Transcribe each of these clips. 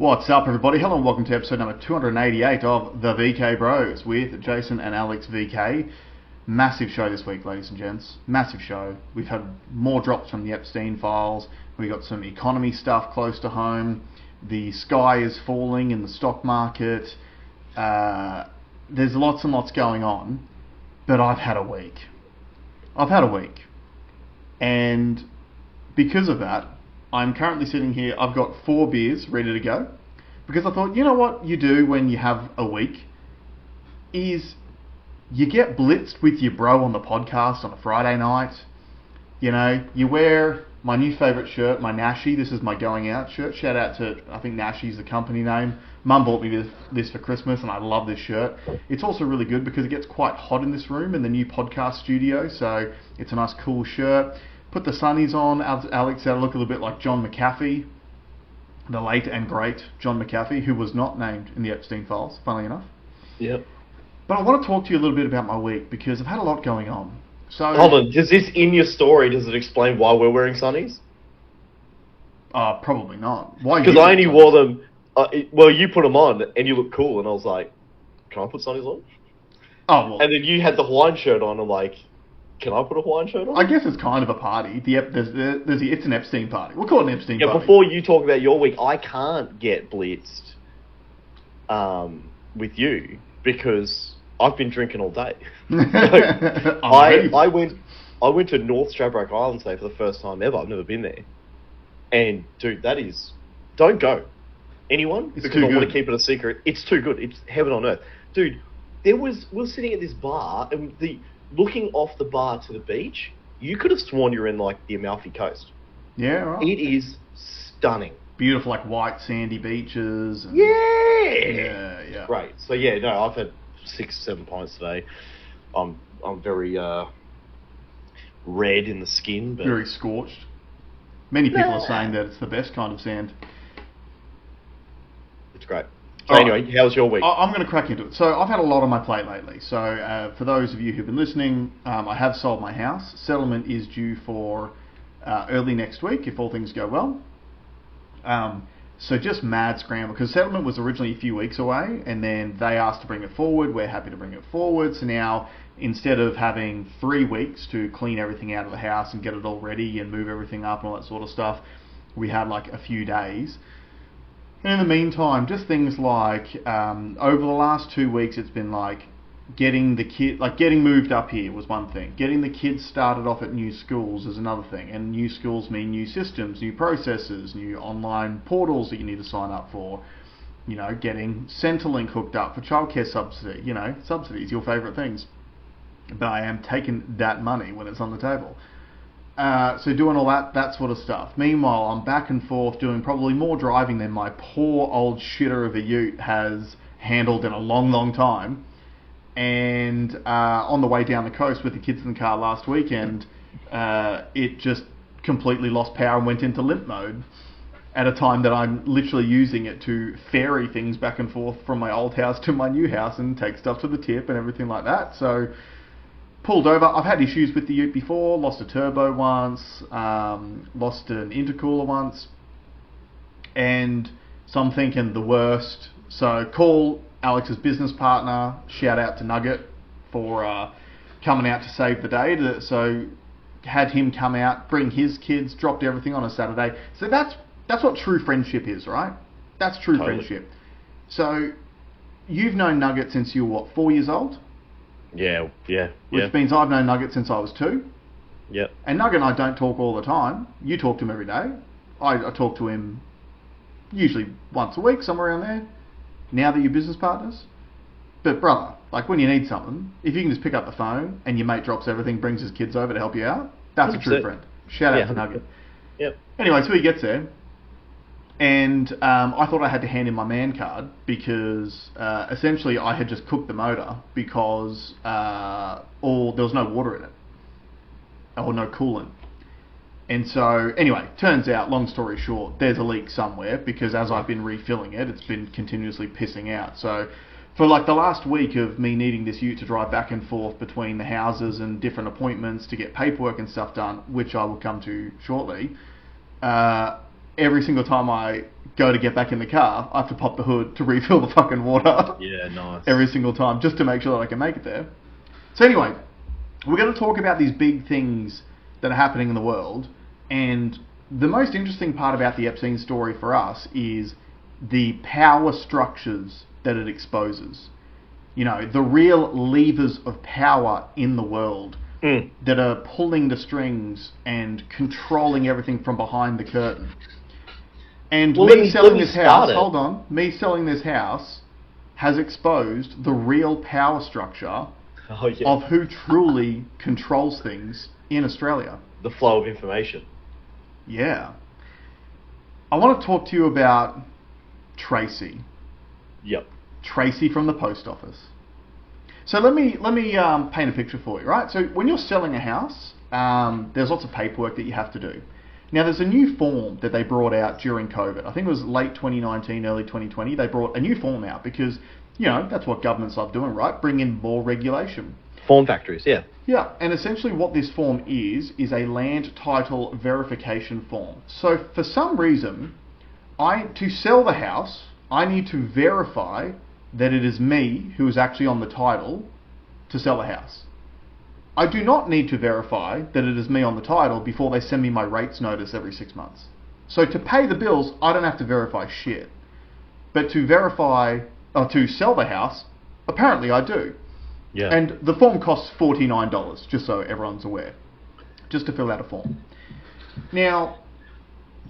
What's up, everybody? Hello and welcome to episode number 288 of the VK Bros with Jason and Alex VK. Massive show this week, ladies and gents. Massive show. We've had more drops from the Epstein files. We got some economy stuff close to home. The sky is falling in the stock market. There's lots and lots going on. But I've had a week. And because of that, I'm currently sitting here, I've got 4 beers ready to go. Because I thought, you know what you do when you have a week? Is you get blitzed with your bro on the podcast on a Friday night. You know, you wear my new favourite shirt, my Nashi. This is my going out shirt. Shout out to, I think Nashi's the company name. Mum bought me this for Christmas and I love this shirt. It's also really good because it gets quite hot in this room in the new podcast studio. So it's a nice cool shirt. Put the sunnies on. Alex had a look a little bit like John McAfee, the late and great John McAfee, who was not named in the Epstein files, funnily enough. Yep. But I want to talk to you a little bit about my week because I've had a lot going on. So hold on, does this in your story, does it explain why we're wearing sunnies? Probably not. Why? Because I only wore them, well, you put them on and you look cool and I was like, can I put sunnies on? Oh, well. And then you had the Hawaiian shirt on, I'm like, can I put a Hawaiian shirt on? I guess it's kind of a party. It's an Epstein party. We'll call it an Epstein party. Yeah, before you talk about your week, I can't get blitzed with you because I've been drinking all day. I went to North Stradbroke Island today for the first time ever. I've never been there. And, dude, that is... Don't go. Anyone? It's because too I want good. to keep it a secret. It's too good. It's heaven on earth. Dude, we were sitting at this bar and looking off the bar to the beach, you could have sworn you're in, like, the Amalfi Coast. Yeah, right. It is stunning. Beautiful, like, white, sandy beaches. And Yeah! Great. So, yeah, no, I've had 6-7 pints today. I'm very red in the skin. But very scorched. Many people are saying that it's the best kind of sand. It's great. So anyway, how was your week? I'm going to crack into it. So I've had a lot on my plate lately. So for those of you who've been listening, I have sold my house. Settlement is due for early next week if all things go well. So just mad scramble because settlement was originally a few weeks away and then they asked to bring it forward. We're happy to bring it forward. So now instead of having 3 weeks to clean everything out of the house and get it all ready and move everything up and all that sort of stuff, we had like a few days. And in the meantime, just things like over the last 2 weeks, it's been like getting moved up here was one thing. Getting the kids started off at new schools is another thing. And new schools mean new systems, new processes, new online portals that you need to sign up for. You know, getting Centrelink hooked up for childcare subsidy. You know, subsidies, your favourite things. But I am taking that money when it's on the table. So doing all that sort of stuff. Meanwhile, I'm back and forth doing probably more driving than my poor old shitter of a ute has handled in a long, long time. And on the way down the coast with the kids in the car last weekend, it just completely lost power and went into limp mode at a time that I'm literally using it to ferry things back and forth from my old house to my new house and take stuff to the tip and everything like that. So pulled over. I've had issues with the ute before. Lost a turbo once. Lost an intercooler once. And so I'm thinking the worst. So call Alex's business partner. Shout out to Nugget for coming out to save the day. So had him come out, bring his kids, dropped everything on a Saturday. So that's what true friendship is, right? That's true friendship. So you've known Nugget since you were, 4 years old? Yeah. Which means I've known Nugget since I was 2. Yep. And Nugget and I don't talk all the time. You talk to him every day. I talk to him usually once a week, somewhere around there. Now that you're business partners. But brother, like when you need something, if you can just pick up the phone and your mate drops everything, brings his kids over to help you out, that's 100%. A true friend. Shout out to Nugget. Yep. Anyway, so he gets there. And I thought I had to hand in my man card because essentially I had just cooked the motor because there was no water in it or no coolant. And so anyway, turns out, long story short, there's a leak somewhere because as I've been refilling it, it's been continuously pissing out. So for like the last week of me needing this ute to drive back and forth between the houses and different appointments to get paperwork and stuff done, which I will come to shortly, every single time I go to get back in the car, I have to pop the hood to refill the fucking water. Yeah, nice. Every single time, just to make sure that I can make it there. So anyway, we're going to talk about these big things that are happening in the world, and the most interesting part about the Epstein story for us is the power structures that it exposes. You know, the real levers of power in the world that are pulling the strings and controlling everything from behind the curtain. And me selling this house has exposed the real power structure of who truly controls things in Australia. The flow of information. Yeah. I want to talk to you about Tracy. Yep. Tracy from the post office. So let me paint a picture for you, right? So when you're selling a house, there's lots of paperwork that you have to do. Now there's a new form that they brought out during COVID. I think it was late 2019, early 2020. They brought a new form out because, you know, that's what governments love doing, right? Bring in more regulation. Form factories, yeah. Yeah, and essentially what this form is a land title verification form. So for some reason, to sell the house, I need to verify that it is me who is actually on the title to sell the house. I do not need to verify that it is me on the title before they send me my rates notice every 6 months. So to pay the bills, I don't have to verify shit. But to sell the house, apparently I do. Yeah. And the form costs $49, just so everyone's aware, just to fill out a form. Now,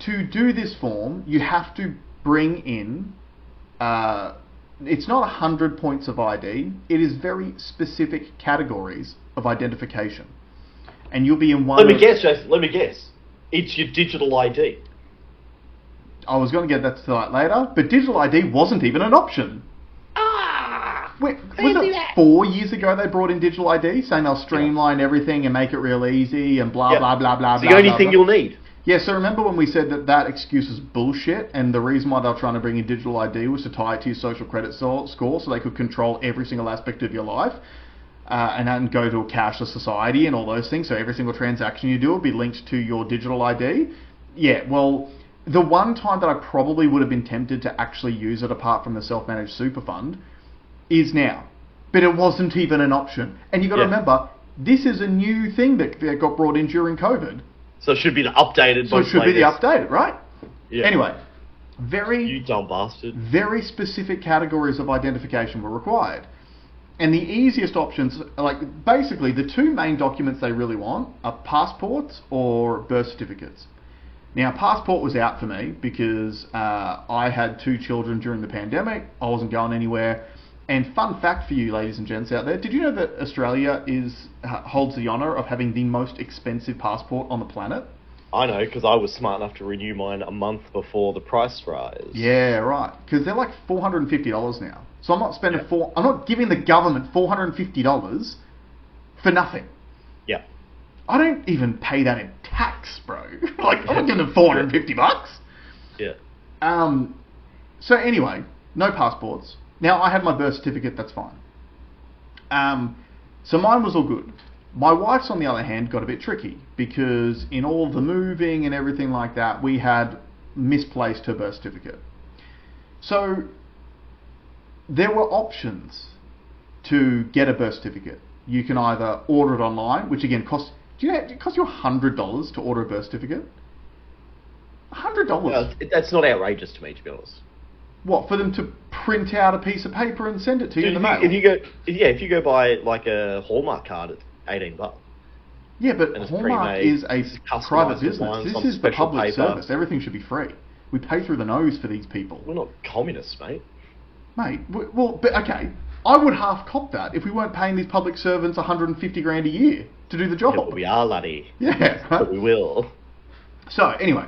to do this form, you have to bring in, it's not 100 points of ID, it is very specific categories of identification. And you'll be in one... Let me guess, Jason, it's your digital ID. I was going to get that to that later, but digital ID wasn't even an option. Was it 4 years ago they brought in digital ID, saying they'll streamline everything and make it real easy and blah, blah, blah, blah, it's the only thing you'll need. Yeah, so remember when we said that excuse is bullshit, and the reason why they were trying to bring in digital ID was to tie it to your social credit score so they could control every single aspect of your life and then go to a cashless society and all those things, so every single transaction you do will be linked to your digital ID. Yeah, well, the one time that I probably would have been tempted to actually use it apart from the self-managed super fund is now. But it wasn't even an option. And you've got to remember, this is a new thing that got brought in during COVID. So it should be the updated. So it should be the updated, right? Yeah. Anyway, you dumb bastard. Very specific categories of identification were required. And the easiest options, like basically the two main documents they really want are passports or birth certificates. Now, passport was out for me because I had 2 children during the pandemic. I wasn't going anywhere. And fun fact for you, ladies and gents out there, did you know that Australia holds the honour of having the most expensive passport on the planet? I know, because I was smart enough to renew mine a month before the price rise. Yeah, right. Because they're like $450 now. So I'm not spending I'm not giving the government $450 for nothing. Yeah. I don't even pay that in tax, bro. Like, I'm not giving them $450. Yeah. So anyway, no passports. Now, I had my birth certificate, that's fine. So mine was all good. My wife's, on the other hand, got a bit tricky because in all the moving and everything like that, we had misplaced her birth certificate. So there were options to get a birth certificate. You can either order it online, which again costs, it costs you $100 to order a birth certificate? $100? Well, that's not outrageous to me, to be honest. What, for them to print out a piece of paper and send it to you in the mail? If you go buy like a Hallmark card, it's $18. Yeah, but Hallmark is a private business. This is the public service. Everything should be free. We pay through the nose for these people. We're not communists, mate. Mate, well, but okay, I would half cop that if we weren't paying these public servants $150,000 a year to do the job. Yeah, but we are, laddie. Yeah, but we will. So anyway,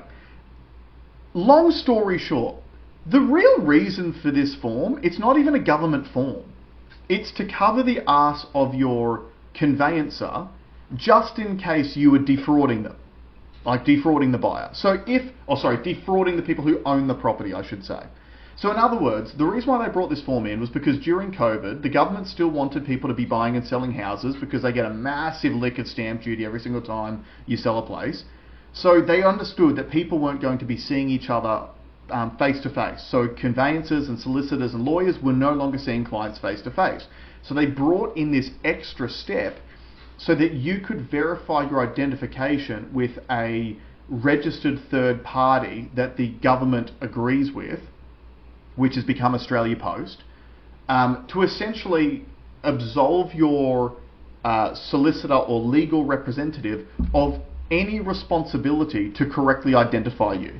long story short. The real reason for this form, it's not even a government form. It's to cover the arse of your conveyancer just in case you were defrauding them. Like defrauding the buyer. Defrauding the people who own the property, I should say. So in other words, the reason why they brought this form in was because during COVID, the government still wanted people to be buying and selling houses because they get a massive lick of stamp duty every single time you sell a place. So they understood that people weren't going to be seeing each other face to face. So conveyancers and solicitors and lawyers were no longer seeing clients face to face. So they brought in this extra step so that you could verify your identification with a registered third party that the government agrees with, which has become Australia Post, to essentially absolve your solicitor or legal representative of any responsibility to correctly identify you.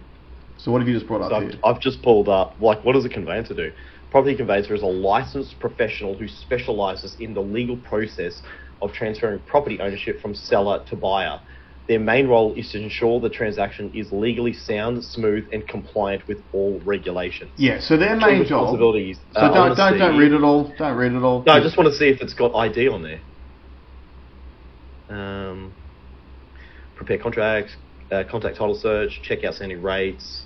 So what have you just brought up here? I've just pulled up, like, what does a conveyancer do? Property conveyancer is a licensed professional who specialises in the legal process of transferring property ownership from seller to buyer. Their main role is to ensure the transaction is legally sound, smooth, and compliant with all regulations. Yeah, so their main job. Responsibilities. So don't read it all. Don't read it all. No, I just want to see if it's got ID on there. Prepare contracts, contact title search, check outstanding rates,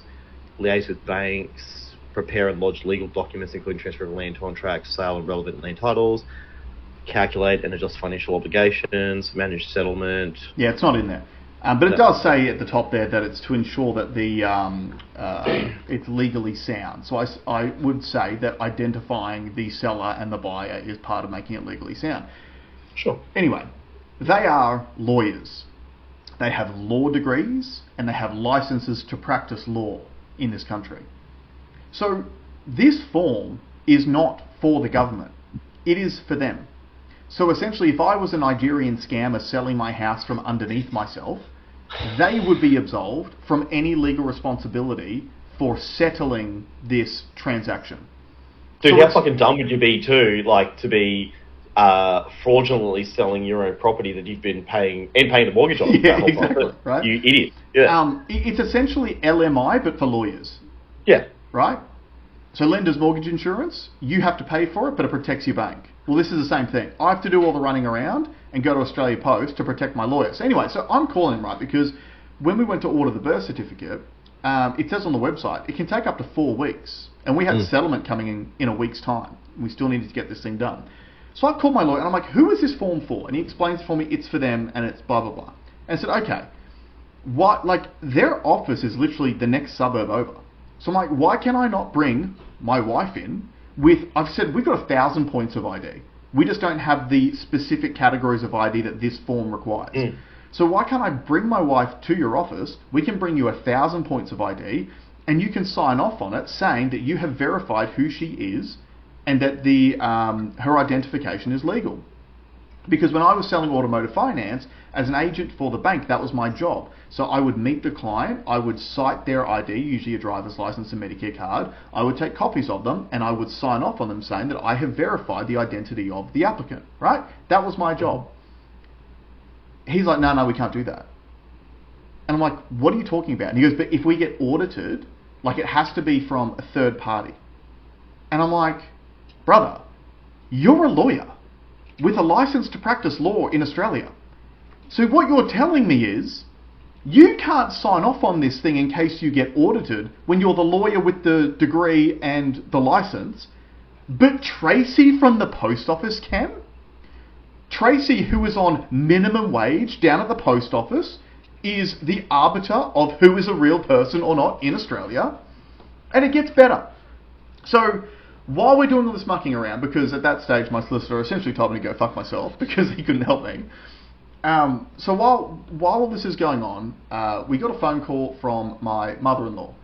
liaise with banks, prepare and lodge legal documents including transfer of land contracts, sale and relevant land titles, calculate and adjust financial obligations, manage settlement. Yeah, it's not in there. But it does say at the top there that it's to ensure that the it's legally sound. So I would say that identifying the seller and the buyer is part of making it legally sound. Sure. Anyway, they are lawyers. They have law degrees and they have licenses to practice law in this country. So this form is not for the government. It is for them. So essentially, if I was a Nigerian scammer selling my house from underneath myself, they would be absolved from any legal responsibility for settling this transaction. Dude, so how fucking dumb would you be too, like, to be fraudulently selling your own property that you've been paying the mortgage on? Yeah, exactly, right? You idiot. Yeah. It's essentially LMI, but for lawyers. Yeah. Right? So lender's mortgage insurance, you have to pay for it, but it protects your bank. Well, this is the same thing. I have to do all the running around and go to Australia Post to protect my lawyer. So anyway, so I'm calling, right, because when we went to order the birth certificate, it says on the website, it can take up to 4 weeks. And we had settlement coming in a week's time. We still needed to get this thing done. So I called my lawyer and I'm like, who is this form for? And he explains for me, it's for them and it's blah, blah, blah. And I said, okay, what, like, their office is literally the next suburb over. So I'm like, why can I not bring my wife in with, I've said, we've got 1,000 points of ID. We just don't have the specific categories of ID that this form requires. So why can't I bring my wife to your office? We can bring you 1,000 points of ID and you can sign off on it saying that you have verified who she is and that her identification is legal. Because when I was selling automotive finance, as an agent for the bank, that was my job. So I would meet the client, I would cite their ID, usually a driver's license and Medicare card, I would take copies of them, and I would sign off on them saying that I have verified the identity of the applicant, right? That was my job. He's like, no, we can't do that. And I'm like, what are you talking about? And he goes, but if we get audited, like, it has to be from a third party. And I'm like, brother, you're a lawyer with a license to practice law in Australia. So what you're telling me is, you can't sign off on this thing in case you get audited when you're the lawyer with the degree and the license, but Tracy from the post office can? Tracy, who is on minimum wage down at the post office, is the arbiter of who is a real person or not in Australia, and it gets better. So while we're doing all this mucking around, because at that stage my solicitor essentially told me to go fuck myself because he couldn't help me. So while all this is going on, we got a phone call from my mother-in-law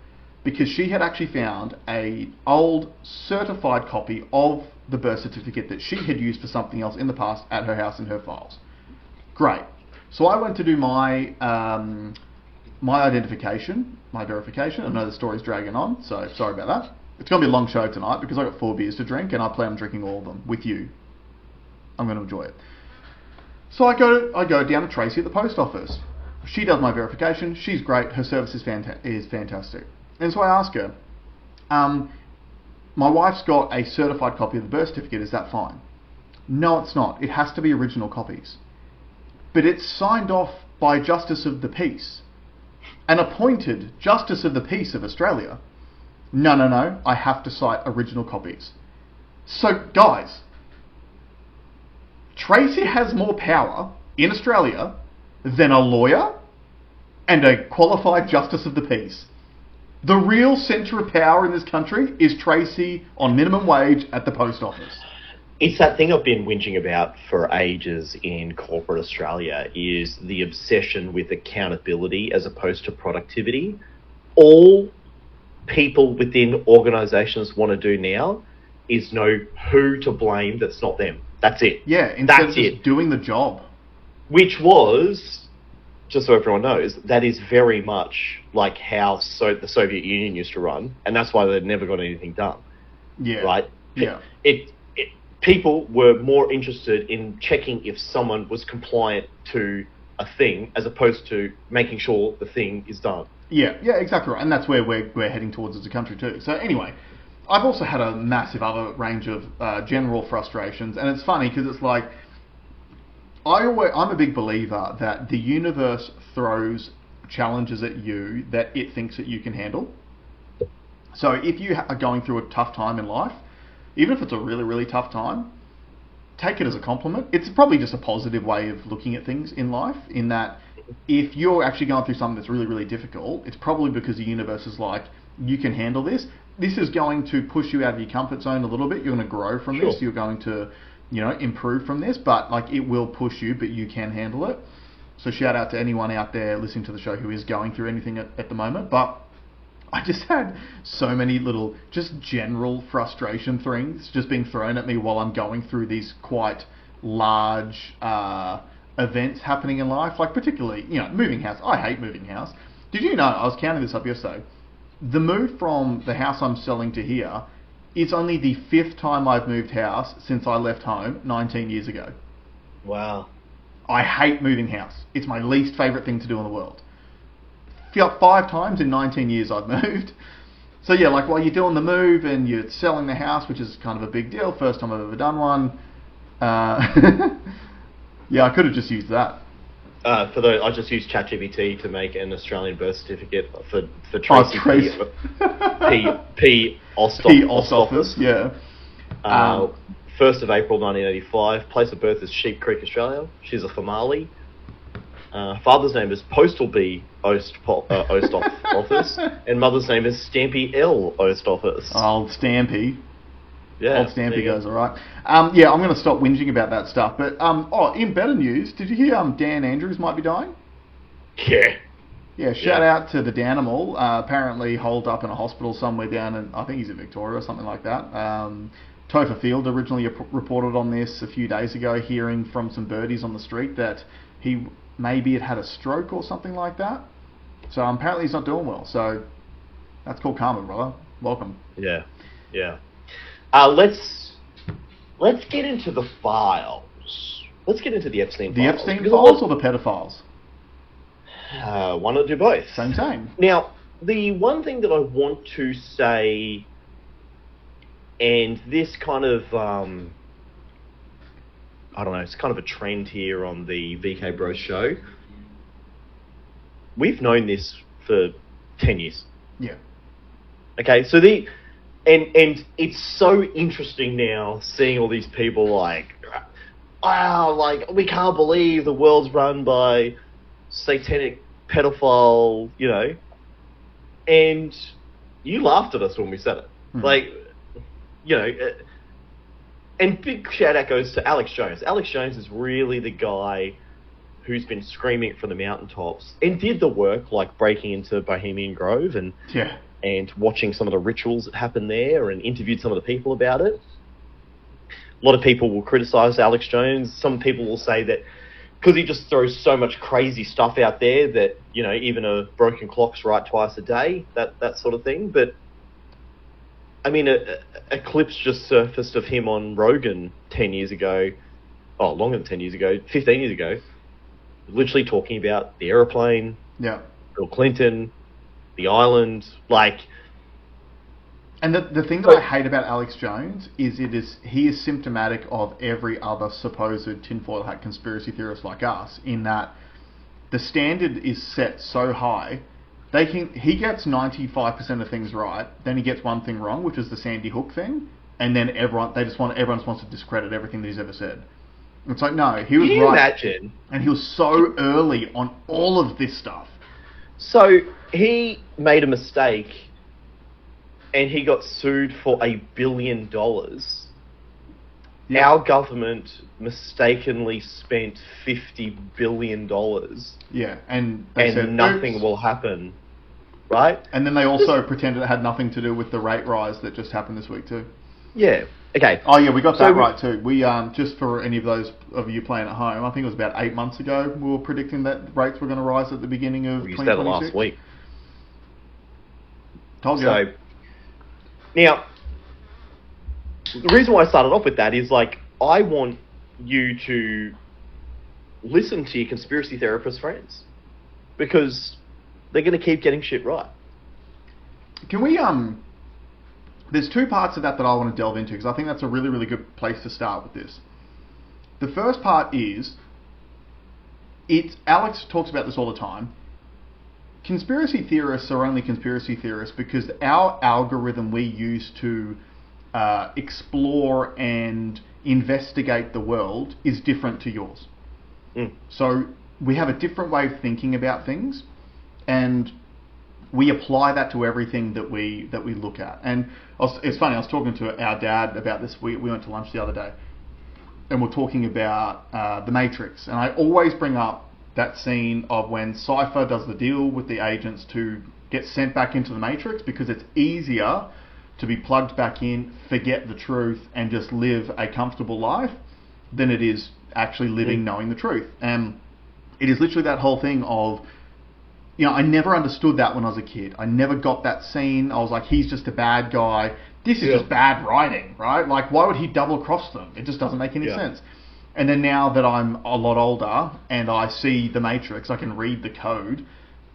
because she had actually found an old certified copy of the birth certificate that she had used for something else in the past at her house in her files. Great. So I went to do my my identification, my verification. I know the story's dragging on, so sorry about that. It's going to be a long show tonight because I've got 4 beers to drink and I plan on drinking all of them with you. I'm going to enjoy it. So I go down to Tracy at the post office. She does my verification. She's great. Her service is fantastic. And so I ask her, my wife's got a certified copy of the birth certificate. Is that fine? No, it's not. It has to be original copies. But it's signed off by Justice of the Peace, an appointed Justice of the Peace of Australia. No. I have to cite original copies. So, guys, Tracy has more power in Australia than a lawyer and a qualified justice of the peace. The real centre of power in this country is Tracy on minimum wage at the post office. It's that thing I've been whinging about for ages in corporate Australia, is the obsession with accountability as opposed to productivity. All people within organisations want to do now is know who to blame that's not them. That's it. Yeah, instead of just doing the job. Which was, just so everyone knows, that is very much like how the Soviet Union used to run, and that's why they never got anything done. Yeah. Right? Yeah. People were more interested in checking if someone was compliant to a thing as opposed to making sure the thing is done. Yeah, exactly right. And that's where we're heading towards as a country too. So anyway, I've also had a massive other range of general frustrations, and it's funny because it's like, I'm a big believer that the universe throws challenges at you that it thinks that you can handle. So if you are going through a tough time in life, even if it's a really, really tough time, take it as a compliment. It's probably just a positive way of looking at things in life, in that if you're actually going through something that's really, really difficult, it's probably because the universe is like, you can handle this. This is going to push you out of your comfort zone a little bit. You're going to grow from this. You're going to, improve from this, but like, it will push you, but you can handle it. So shout out to anyone out there listening to the show who is going through anything at the moment. But I just had so many little, just general frustration things just being thrown at me while I'm going through these quite large events happening in life. Like particularly, moving house. I hate moving house. Did you know, I was counting this up yesterday, the move from the house I'm selling to here is only the 5th time I've moved house since I left home 19 years ago. Wow. I hate moving house. It's my least favourite thing to do in the world. 5 times in 19 years I've moved. So yeah, like while you're doing the move and you're selling the house, which is kind of a big deal, first time I've ever done one. Yeah, I could have just used that. I just used ChatGPT to make an Australian birth certificate for Tracy P. Ostoffice. Yeah. 1st of April 1985. Place of birth is Sheep Creek, Australia. She's a Famali. Father's name is Postal B. Office, and mother's name is Stampy L. Office. Old Stampy. Yeah. Old Stampy goes alright. Yeah, I'm going to stop whinging about that stuff. But in better news, did you hear Dan Andrews might be dying? Yeah. Yeah, shout out to the Danimal. Apparently holed up in a hospital somewhere down in, I think he's in Victoria or something like that. Topher Field originally reported on this a few days ago, hearing from some birdies on the street that he maybe had a stroke or something like that. So apparently he's not doing well. So that's called karma, brother. Welcome. Yeah. Let's get into the files. Let's get into the Epstein files. The Epstein files or the pedophiles? One or do both. Same. Now, the one thing that I want to say, and this kind of, I don't know, it's kind of a trend here on the VK Bros show. We've known this for 10 years. Yeah. Okay, so and it's so interesting now seeing all these people like, wow, like, we can't believe the world's run by satanic pedophile, and you laughed at us when we said it. Like, and big shout out goes to Alex Jones. Alex Jones is really the guy who's been screaming it from the mountaintops and did the work, like breaking into Bohemian Grove and watching some of the rituals that happened there and interviewed some of the people about it. A lot of people will criticise Alex Jones. Some people will say that because he just throws so much crazy stuff out there that, even a broken clock's right twice a day, that sort of thing. But, I mean, a clip's just surfaced of him on Rogan 10 years ago, longer than 10 years ago, 15 years ago, literally talking about the aeroplane, Bill Clinton, the island, like... And the thing that I hate about Alex Jones is he is symptomatic of every other supposed tinfoil hat conspiracy theorist like us, in that the standard is set so high, he gets 95% of things right, then he gets one thing wrong, which is the Sandy Hook thing, and then everyone just wants to discredit everything that he's ever said. It's like, no, he was right. Can you imagine? And he was so early on all of this stuff. So he made a mistake, and he got sued for $1 billion. Yeah. Our government mistakenly spent $50 billion. Yeah, and they said nothing oops. will happen, right? And then they also pretended it had nothing to do with the rate rise that just happened this week too. Yeah. Okay. Oh yeah, we got that right too. We just for any of those of you playing at home, I think it was about 8 months ago, we were predicting that rates were going to rise at the beginning of 2026. You said it last week. Told you. So, now, the reason why I started off with that is, like, I want you to listen to your conspiracy therapist friends, because they're going to keep getting shit right. Can we, there's two parts of that I want to delve into, because I think that's a really, really good place to start with this. The first part is, Alex talks about this all the time, conspiracy theorists are only conspiracy theorists because our algorithm we use to explore and investigate the world is different to yours. So we have a different way of thinking about things, and we apply that to everything that we look at. And it's funny, I was talking to our dad about this. We went to lunch the other day, and we're talking about The Matrix, and I always bring up that scene of when Cypher does the deal with the agents to get sent back into the Matrix, because it's easier to be plugged back in, forget the truth, and just live a comfortable life than it is actually living knowing the truth. And it is literally that whole thing of, you know, I never understood that when I was a kid. I never got that scene. I was like, he's just a bad guy. This is just bad writing, right? Like, why would he double cross them? It just doesn't make any sense. And then now that I'm a lot older and I see The Matrix, I can read the code,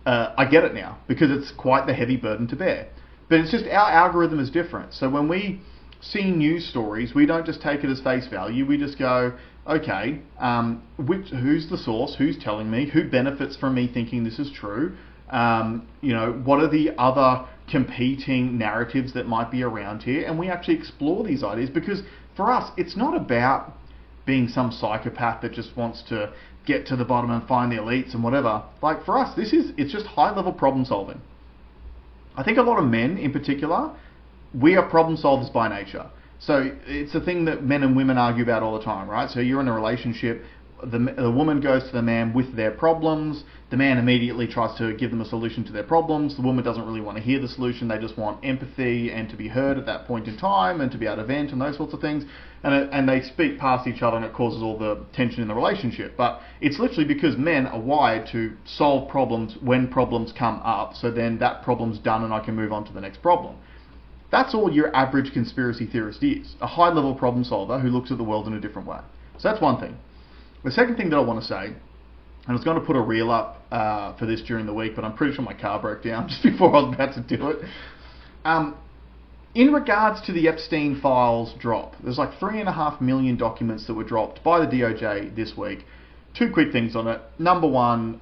I get it now, because it's quite the heavy burden to bear. But it's just our algorithm is different. So when we see news stories, we don't just take it as face value. We just go, okay, who's the source? Who's telling me? Who benefits from me thinking this is true? You know, what are the other competing narratives that might be around here? And we actually explore these ideas, because for us, it's not about being some psychopath that just wants to get to the bottom and find the elites and whatever. Like, for us, it's just high-level problem solving. I think a lot of men in particular, we are problem solvers by nature. So it's a thing that men and women argue about all the time, right? So you're in a relationship, the woman goes to the man with their problems, the man immediately tries to give them a solution to their problems, the woman doesn't really want to hear the solution, they just want empathy and to be heard at that point in time and to be able to vent and those sorts of things, and they speak past each other, and it causes all the tension in the relationship. But it's literally because men are wired to solve problems when problems come up, so then that problem's done and I can move on to the next problem. That's all your average conspiracy theorist is, a high-level problem solver who looks at the world in a different way. So that's one thing. The second thing that I want to say, and I was going to put a reel up for this during the week, but I'm pretty sure my car broke down just before I was about to do it. In regards to the Epstein files drop, there's like 3.5 million documents that were dropped by the DOJ this week. Two quick things on it. Number one,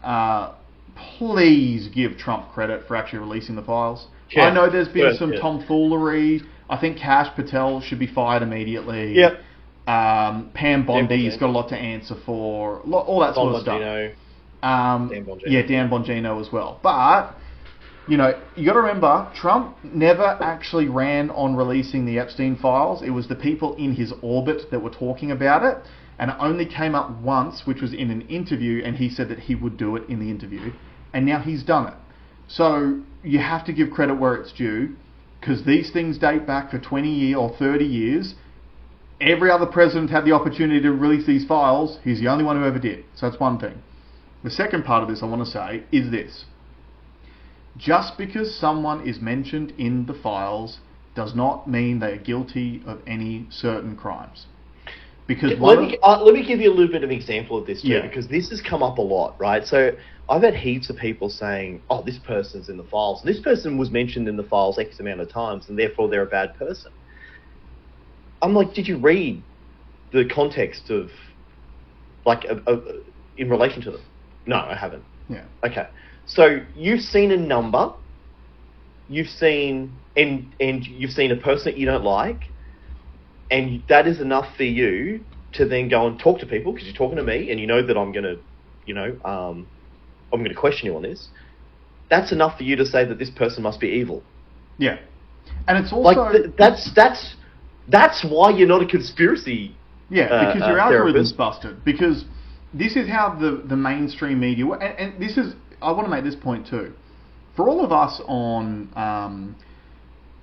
please give Trump credit for actually releasing the files. I know there's been some tomfoolery. I think Kash Patel should be fired immediately. Yep. Pam Bondi's got a lot to answer for. All that sort of stuff. Dan Bongino. Yeah, Dan Bongino as well. But, you know, you got to remember, Trump never actually ran on releasing the Epstein files. It was the people in his orbit that were talking about it. And it only came up once, which was in an interview, and he said that he would do it in the interview. And now he's done it. So you have to give credit where it's due, because these things date back for 20 years or 30 years. Every other president had the opportunity to release these files. He's the only one who ever did. So that's one thing. The second part of this I want to say is this. Just because someone is mentioned in the files does not mean they are guilty of any certain crimes. Because let me give you a little bit of an example of this, too, because this has come up a lot, right? So I've had heaps of people saying, oh, this person's in the files. This person was mentioned in the files X amount of times, and therefore they're a bad person. I'm like, did you read the context of, like, in relation to them? No, I haven't. Yeah. Okay. So you've seen a number, you've seen, and you've seen a person that you don't like, and that is enough for you to then go and talk to people, because you're talking to me, and you know that I'm going to, I'm going to question you on this. that's enough for you to say that this person must be evil. Yeah. And it's also... Like, that's why you're not a conspiracy because your algorithm's therapist. busted. Because this is how the mainstream media... And this is... I want to make this point too. For all of us on,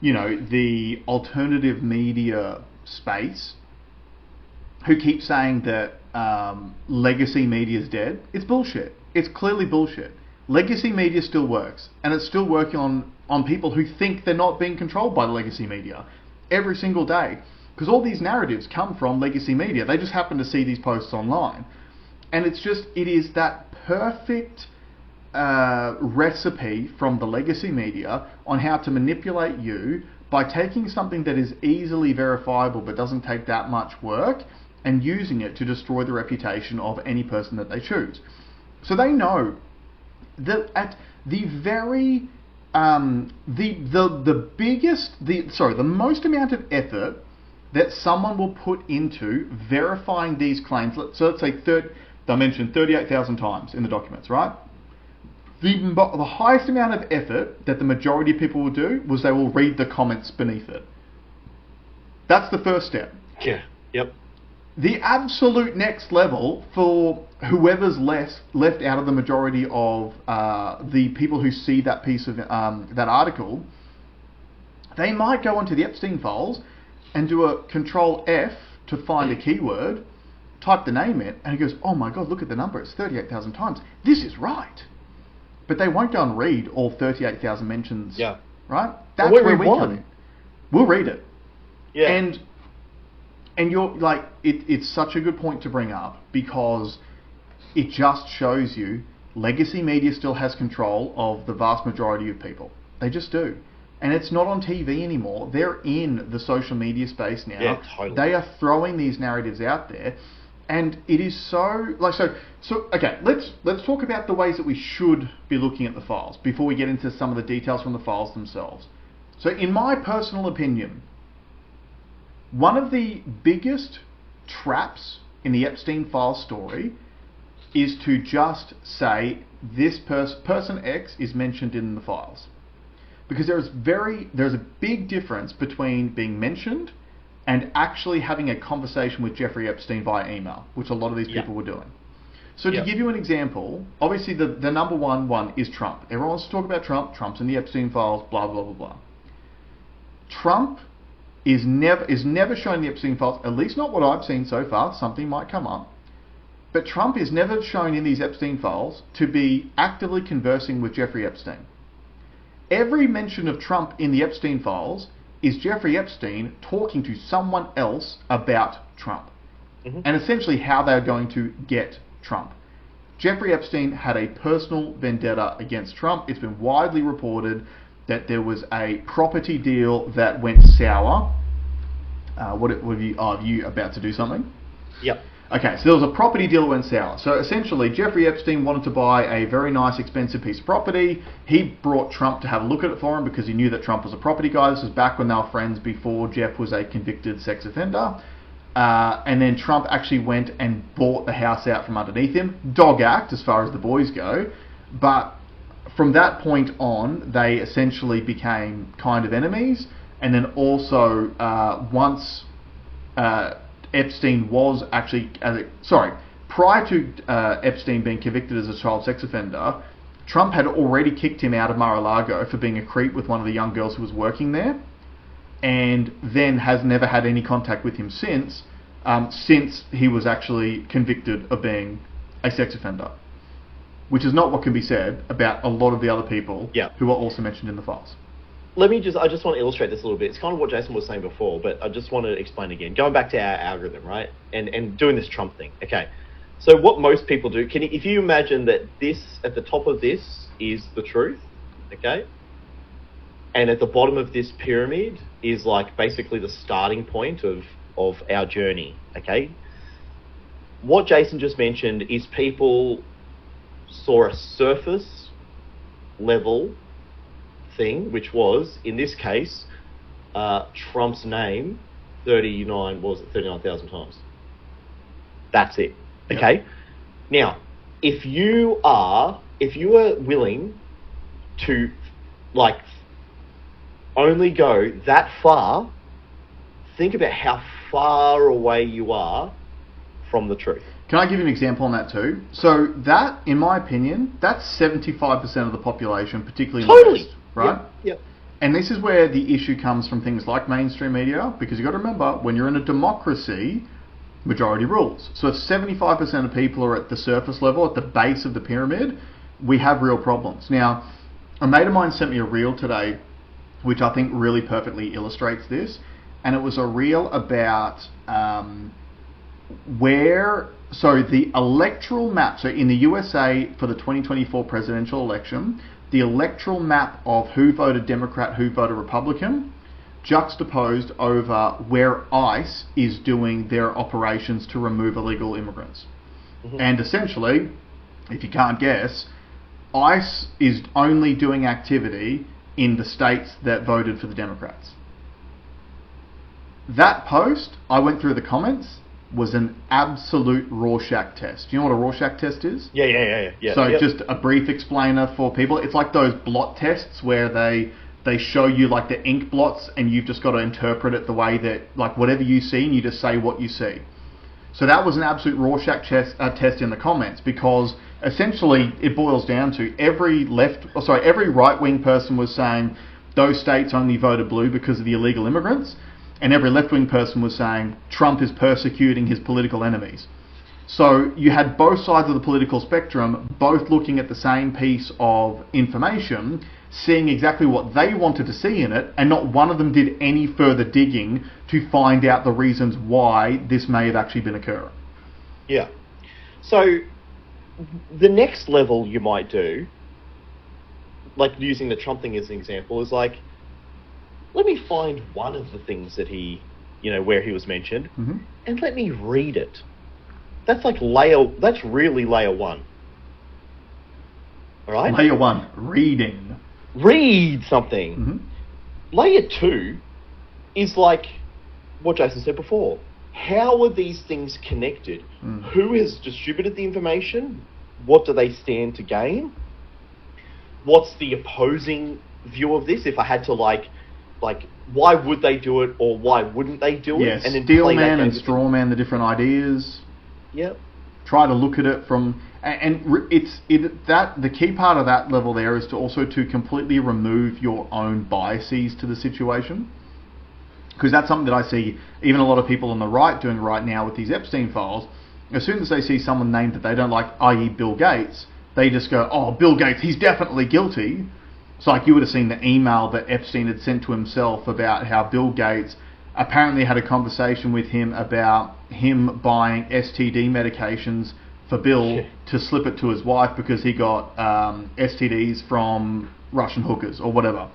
the alternative media space who keep saying that legacy media is dead, it's bullshit. It's clearly bullshit. Legacy media still works, and it's still working on people who think they're not being controlled by the legacy media every single day. Because all these narratives come from legacy media. They just happen to see these posts online. And it is that perfect recipe from the legacy media on how to manipulate you by taking something that is easily verifiable but doesn't take that much work and using it to destroy the reputation of any person that they choose. So they know that at the very the most amount of effort that someone will put into verifying these claims. So let's say they mentioned 38,000 times in the documents, right? The highest amount of effort that the majority of people will do was they will read the comments beneath it. That's the first step. Yeah. Yep. The absolute next level for whoever's left out of the majority of the people who see that piece of that article, they might go onto the Epstein files and do a Control F to find a keyword, type the name in, and it goes, oh my God, look at the number, it's 38,000 times. This is right. But they won't go and read all 38,000 mentions. Yeah. Right? That's where we come in. We'll read it. Yeah. And you're like, it's such a good point to bring up because it just shows you legacy media still has control of the vast majority of people. They just do. And it's not on TV anymore. They're in the social media space now. Yeah, totally. They are throwing these narratives out there. And it is so okay, let's talk about the ways that we should be looking at the files before we get into some of the details from the files themselves. So in my personal opinion, one of the biggest traps in the Epstein file story is to just say this person X is mentioned in the files. Because there's a big difference between being mentioned and actually having a conversation with Jeffrey Epstein via email, which a lot of these people were doing. So to give you an example, obviously the number one is Trump. Everyone wants to talk about Trump. Trump's in the Epstein files, blah, blah, blah, blah. Trump is never shown in the Epstein files, at least not what I've seen so far. Something might come up. But Trump is never shown in these Epstein files to be actively conversing with Jeffrey Epstein. Every mention of Trump in the Epstein files is Jeffrey Epstein talking to someone else about Trump. Mm-hmm. And essentially how they're going to get Trump. Jeffrey Epstein had a personal vendetta against Trump. It's been widely reported that there was a property deal that went sour. Are you about to do something? Yep. Okay, so there was a property deal that went sour. So essentially, Jeffrey Epstein wanted to buy a very nice, expensive piece of property. He brought Trump to have a look at it for him because he knew that Trump was a property guy. This was back when they were friends before Jeff was a convicted sex offender. And then Trump actually went and bought the house out from underneath him. Dog act, as far as the boys go. But from that point on, they essentially became kind of enemies. And then also, once... Epstein was actually, prior to Epstein being convicted as a child sex offender, Trump had already kicked him out of Mar-a-Lago for being a creep with one of the young girls who was working there, and then has never had any contact with him since he was actually convicted of being a sex offender, which is not what can be said about a lot of the other people who are also mentioned in the files. I just want to illustrate this a little bit. It's kind of what Jason was saying before, but I just want to explain again. Going back to our algorithm, right? And doing this Trump thing, okay? So what most people do, if you imagine that this, at the top of this is the truth, okay? And at the bottom of this pyramid is like basically the starting point of our journey, okay? What Jason just mentioned is people saw a surface level thing, which was, in this case, Trump's name 39,000 times. That's it. Okay? Yep. Now, if you are willing to, like, only go that far, think about how far away you are from the truth. Can I give you an example on that too? So that, in my opinion, that's 75% of the population, particularly in the West, right? Yep. And this is where the issue comes from things like mainstream media, because you've got to remember, when you're in a democracy, majority rules. So if 75% of people are at the surface level, at the base of the pyramid, we have real problems. Now, a mate of mine sent me a reel today, which I think really perfectly illustrates this. And it was a reel about the electoral map. So in the USA for the 2024 presidential election, the electoral map of who voted Democrat, who voted Republican, juxtaposed over where ICE is doing their operations to remove illegal immigrants. Mm-hmm. And essentially, if you can't guess, ICE is only doing activity in the states that voted for the Democrats. That post, I went through the comments, was an absolute Rorschach test. Do you know what a Rorschach test is? Yeah. So just a brief explainer for people. It's like those blot tests where they show you like the ink blots and you've just got to interpret it the way that, like, whatever you see and you just say what you see. So that was an absolute Rorschach test in the comments, because essentially it boils down to every right-wing person was saying those states only voted blue because of the illegal immigrants, and every left-wing person was saying Trump is persecuting his political enemies. So you had both sides of the political spectrum both looking at the same piece of information, seeing exactly what they wanted to see in it, and not one of them did any further digging to find out the reasons why this may have actually been occurring. Yeah. So the next level you might do, like using the Trump thing as an example, is like, let me find one of the things that he, where he was mentioned, mm-hmm. and let me read it. That's really layer one. All right? Layer one, reading. Read something. Mm-hmm. Layer two is like what Jason said before. How are these things connected? Mm. Who has distributed the information? What do they stand to gain? What's the opposing view of this? If I had to like, why would they do it, or why wouldn't they do it? Yes, and then steel man and straw man, the different ideas. Yep. Try to look at it from, the key part of that level there is to also to completely remove your own biases to the situation, because that's something that I see even a lot of people on the right doing right now with these Epstein files. As soon as they see someone named that they don't like, i.e. Bill Gates, they just go, oh, Bill Gates, he's definitely guilty. So like you would have seen the email that Epstein had sent to himself about how Bill Gates apparently had a conversation with him about him buying STD medications for Bill to slip it to his wife because he got STDs from Russian hookers or whatever.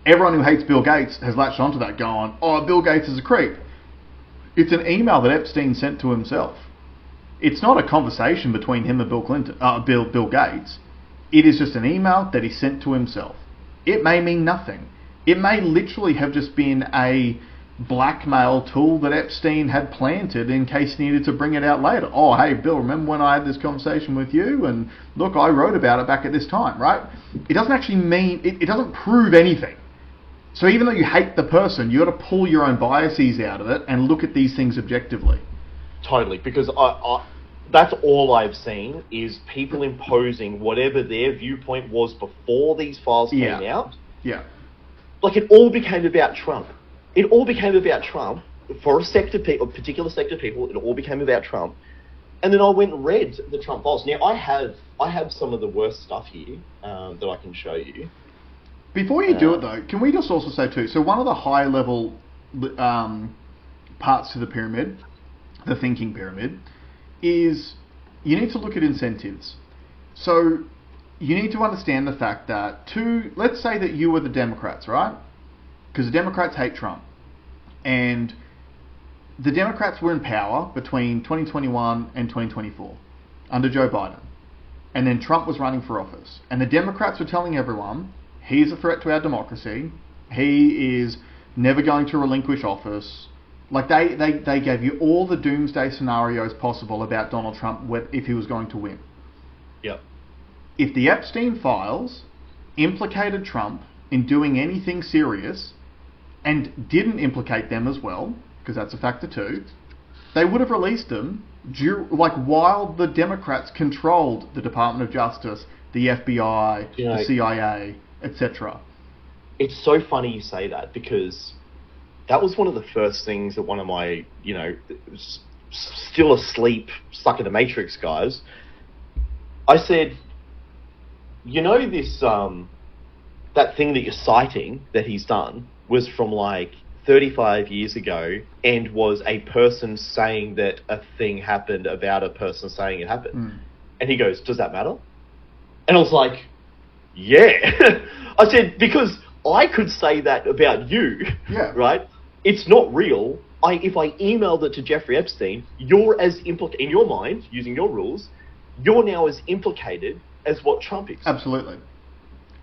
Everyone who hates Bill Gates has latched onto that going, oh, Bill Gates is a creep. It's an email that Epstein sent to himself. It's not a conversation between him and Bill Gates. It is just an email that he sent to himself. It may mean nothing. It may literally have just been a blackmail tool that Epstein had planted in case he needed to bring it out later. Oh, hey, Bill, remember when I had this conversation with you? And look, I wrote about it back at this time, right? It doesn't actually mean, it doesn't prove anything. So even though you hate the person, you got to pull your own biases out of it and look at these things objectively. Totally, because that's all I've seen is people imposing whatever their viewpoint was before these files came out. Yeah. Like, it all became about Trump. It all became about Trump. For a particular sector of people, it all became about Trump. And then I went and read the Trump files. Now, I have some of the worst stuff here that I can show you. Before you do it, though, can we just also say, too, so one of the high-level parts to the pyramid, the thinking pyramid, is you need to look at incentives. So you need to understand the fact that let's say that you were the Democrats, right? Because the Democrats hate Trump. And the Democrats were in power between 2021 and 2024 under Joe Biden. And then Trump was running for office. And the Democrats were telling everyone, he's a threat to our democracy. He is never going to relinquish office. Like they gave you all the doomsday scenarios possible about Donald Trump if he was going to win. Yep. if the Epstein files implicated Trump in doing anything serious and didn't implicate them as well, because that's a factor too, they would have released them while the Democrats controlled the Department of Justice, the FBI, the CIA, etc. It's so funny you say that, because that was one of the first things that one of my, still asleep, stuck in the Matrix guys, I said, this, that thing that you're citing that he's done was from 35 years ago and was a person saying that a thing happened about a person saying it happened. Mm. And he goes, does that matter? And I was like, yeah. I said, because I could say that about you, right? It's not real. If I emailed it to Jeffrey Epstein, you're as in your mind, using your rules, you're now as implicated as what Trump is. Absolutely.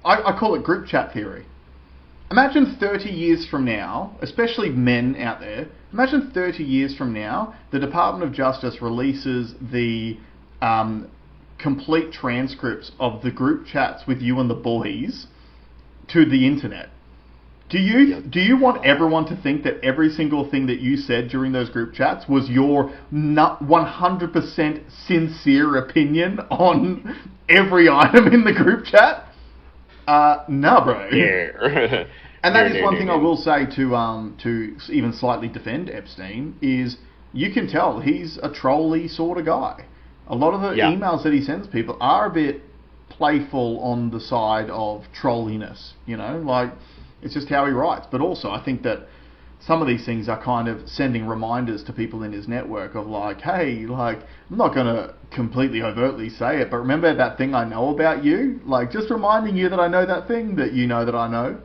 I call it group chat theory. Imagine 30 years from now, especially men out there, imagine 30 years from now, the Department of Justice releases the complete transcripts of the group chats with you and the boys to the internet. Do you want everyone to think that every single thing that you said during those group chats was your 100% sincere opinion on every item in the group chat? No, bro. Yeah. And that is one thing I will say to even slightly defend Epstein is you can tell he's a trolly sort of guy. A lot of the emails that he sends people are a bit playful on the side of trolliness, it's just how he writes. But also I think that some of these things are kind of sending reminders to people in his network of hey, I'm not going to completely overtly say it, but remember that thing I know about you? Just reminding you that I know that thing that you know that I know.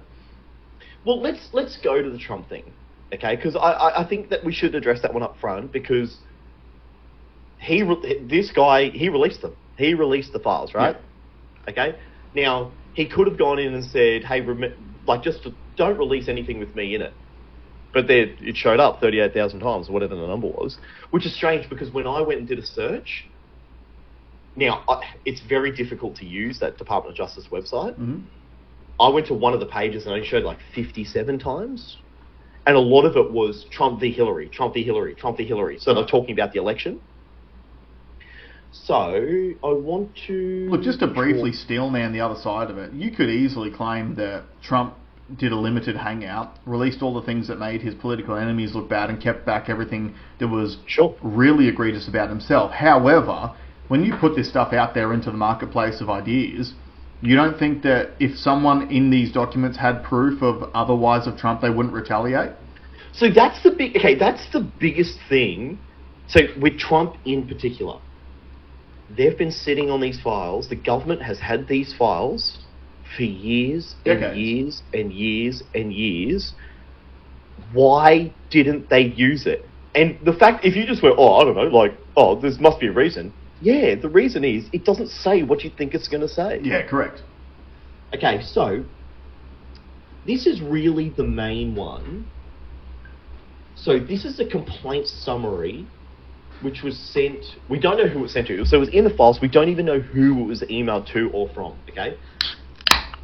Well, let's go to the Trump thing, okay? Because I think that we should address that one up front, because this guy released them. He released the files, right? Yeah. Okay? Now, he could have gone in and said, hey, don't release anything with me in it. But it showed up 38,000 times, or whatever the number was, which is strange, because when I went and did a search, now, it's very difficult to use that Department of Justice website. Mm-hmm. I went to one of the pages and it showed 57 times. And a lot of it was Trump v. Hillary, Trump v. Hillary, Trump v. Hillary. So they're talking about the election. So I want to... Look, just to briefly steel man the other side of it, you could easily claim that Trump did a limited hangout, released all the things that made his political enemies look bad, and kept back everything that was really egregious about himself. However, when you put this stuff out there into the marketplace of ideas, you don't think that if someone in these documents had proof of otherwise of Trump, they wouldn't retaliate? So that's the biggest thing. So with Trump in particular, they've been sitting on these files. The government has had these files for years and years and years and years. Why didn't they use it? And the fact, if you just went, I don't know, there must be a reason. Yeah, the reason is it doesn't say what you think it's going to say. Yeah, correct. Okay, so this is really the main one. So this is a complaint summary, which was sent. We don't know who it was sent to. So it was in the files. We don't even know who it was emailed to or from. Okay.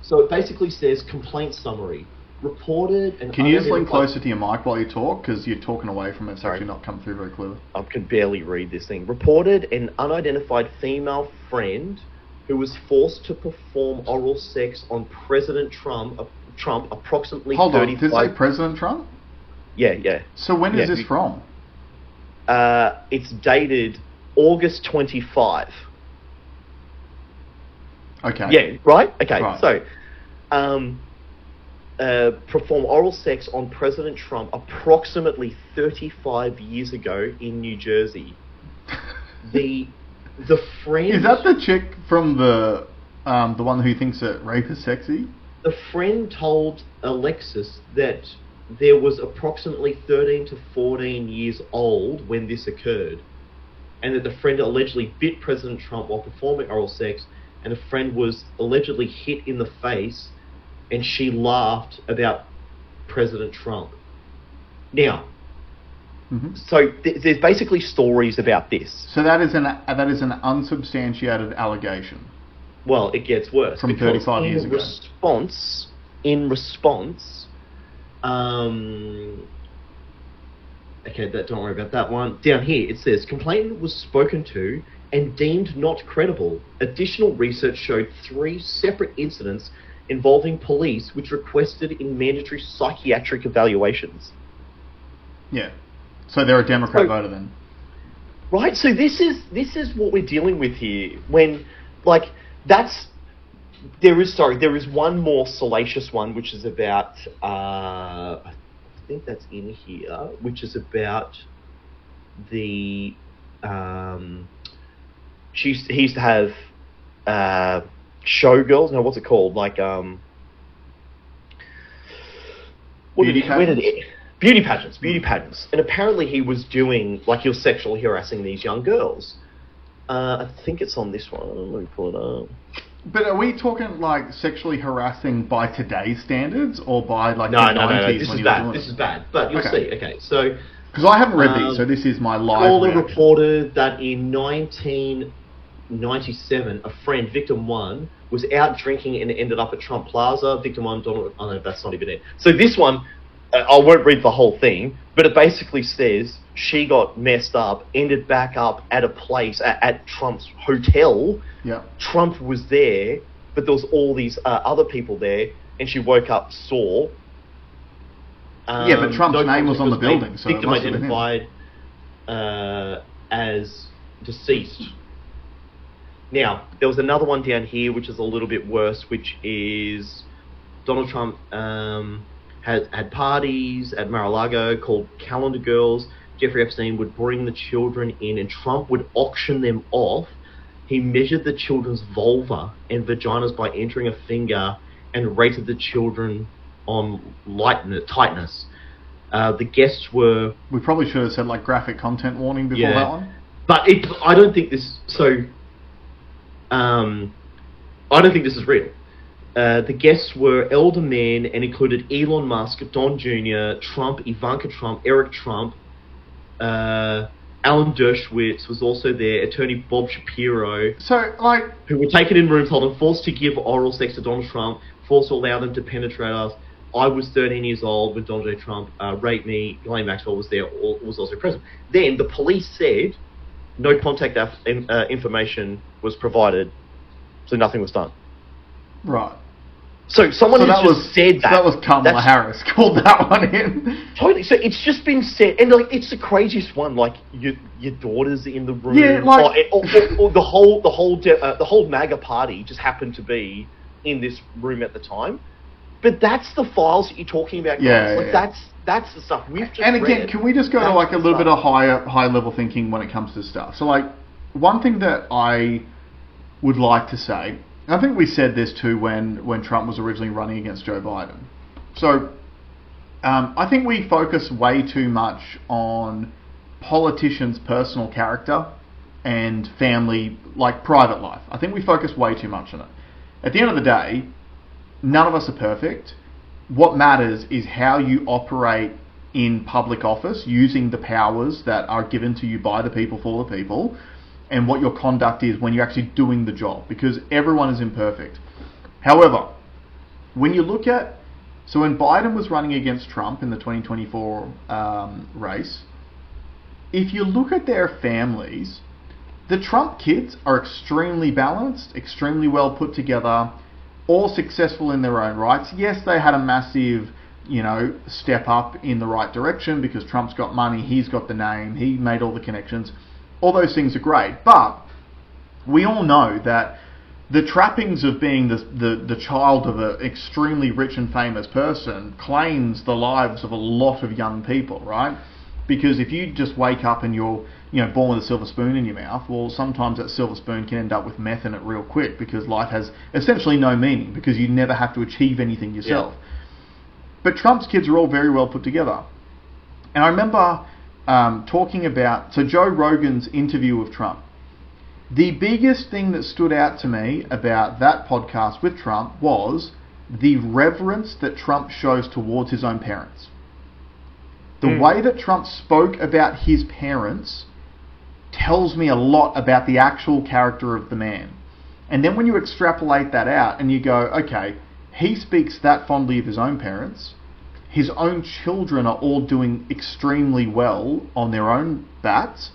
So it basically says complaint summary. Reported and... Can you just lean closer to your mic while you talk? Because you're talking away from it, so it's not come through very clearly. I can barely read this thing. Reported an unidentified female friend who was forced to perform oral sex on President Trump approximately 35... Hold on, did it say President Trump? Yeah. So when is this from? It's dated August 25. Okay. Yeah, right? Okay, right. So... perform oral sex on President Trump approximately 35 years ago in New Jersey. The friend... Is that the chick from the one who thinks that rape is sexy? The friend told Alexis that there was approximately 13 to 14 years old when this occurred, and that the friend allegedly bit President Trump while performing oral sex, and the friend was allegedly hit in the face, and she laughed about President Trump. Now, so there's basically stories about this. So that is an unsubstantiated allegation. Well, it gets worse. From 35 years ago. In response, okay, don't worry about that one. Down here, it says, complainant was spoken to and deemed not credible. Additional research showed 3 separate incidents involving police which requested in mandatory psychiatric evaluations. Yeah. So they're a Democrat voter then. Right, so this is what we're dealing with here. When, like, there is one more salacious one, which is about, I think that's in here, which is about the, he used to have showgirls. No, what's it called? Like, beauty pageants. And apparently he was doing, like, he was sexually harassing these young girls. I think it's on this one. Let me pull it up. But are we talking, like, sexually harassing by today's standards, or by, like, the 90s? This is bad. But you'll see. Okay, so... Because I haven't read these, so this is my live caller reaction. Reported that in 1997, a friend, victim 1, was out drinking and ended up at Trump Plaza. Victim 1, Donald... Oh, no, that's not even it. So this one... I won't read the whole thing, but it basically says she got messed up, ended back up at a place, at Trump's hotel. Yeah. Trump was there, but there was all these other people there, and she woke up sore. Yeah, but Trump's name was on the building, so victim identified as deceased. Now, there was another one down here, which is a little bit worse, which is Donald Trump... had parties at Mar-a-Lago called Calendar Girls. Jeffrey Epstein would bring the children in and Trump would auction them off. He measured the children's vulva and vaginas by entering a finger and rated the children on tightness. The guests were... We probably should have said, like, graphic content warning before that one. But I don't think this... So... I don't think this is real. The guests were elder men and included Elon Musk, Don Jr., Trump, Ivanka Trump, Eric Trump, Alan Dershowitz was also there, attorney Bob Shapiro. So, like... Who were taken in rooms, forced to give oral sex to Donald Trump, forced to allow them to penetrate us. I was 13 years old when Donald J. Trump raped me. Ghislaine Maxwell was there, was also present. Then the police said no contact information was provided, so nothing was done. Right. So someone has just said that. So that was Kamala Harris called that one in. Totally. So it's just been said, and like it's the craziest one. Like your daughter's in the room. Yeah, like or the whole MAGA party just happened to be in this room at the time. But that's the files that you're talking about, guys. Yeah, like that's the stuff we've just And again, read. can we just go to like a little bit of high level thinking when it comes to stuff? So like one thing that I would like to say. I think we said this too when Trump was originally running against Joe Biden. So I think we focus way too much on politicians' personal character and family, like private life. I think we focus way too much on it. At the end of the day, none of us are perfect. What matters is how you operate in public office using the powers that are given to you by the people for the people, and what your conduct is when you're actually doing the job, because everyone is imperfect. However, when you look at... So when Biden was running against Trump in the 2024 race, if you look at their families, the Trump kids are extremely balanced, extremely well put together, all successful in their own rights. Yes, they had a massive, step up in the right direction because Trump's got money, he's got the name, he made all the connections. All those things are great, but we all know that the trappings of being the child of an extremely rich and famous person claims the lives of a lot of young people, right? Because if you just wake up and you're born with a silver spoon in your mouth, well, sometimes that silver spoon can end up with meth in it real quick because life has essentially no meaning because you never have to achieve anything yourself. Yeah. But Trump's kids are all very well put together. And I remember... talking about Joe Rogan's interview with Trump. The biggest thing that stood out to me about that podcast with Trump was the reverence that Trump shows towards his own parents. The way that Trump spoke about his parents tells me a lot about the actual character of the man. And then when you extrapolate that out and you go, okay, he speaks that fondly of his own parents, his own children are all doing extremely well on their own bats,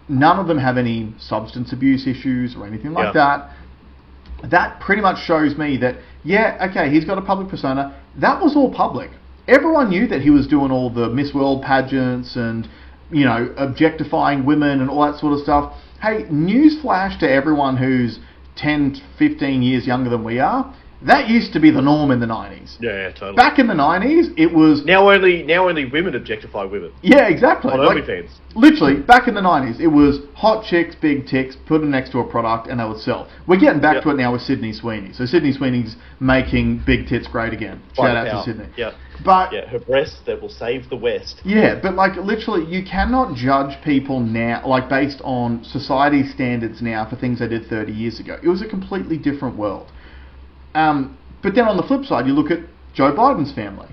none of them have any substance abuse issues or anything like that. That pretty much shows me that, yeah, okay, he's got a public persona. That was all public. Everyone knew that he was doing all the Miss World pageants and, you know, objectifying women and all that sort of stuff. Hey, newsflash to everyone who's 10, 15 years younger than we are. That used to be the norm in the 90s. Yeah, totally. Back in the 90s, it was... Now only women objectify women. Yeah, exactly. On OnlyFans. Literally, back in the 90s, it was hot chicks, big tits, put them next to a product, and they would sell. We're getting back to it now with Sydney Sweeney. So Sydney Sweeney's making big tits great again. Shout out to Sydney. Yeah. But, yeah, her breasts that will save the West. Yeah, but like literally, you cannot judge people now, like based on society standards now for things they did 30 years ago. It was a completely different world. But then on the flip side, you look at Joe Biden's family.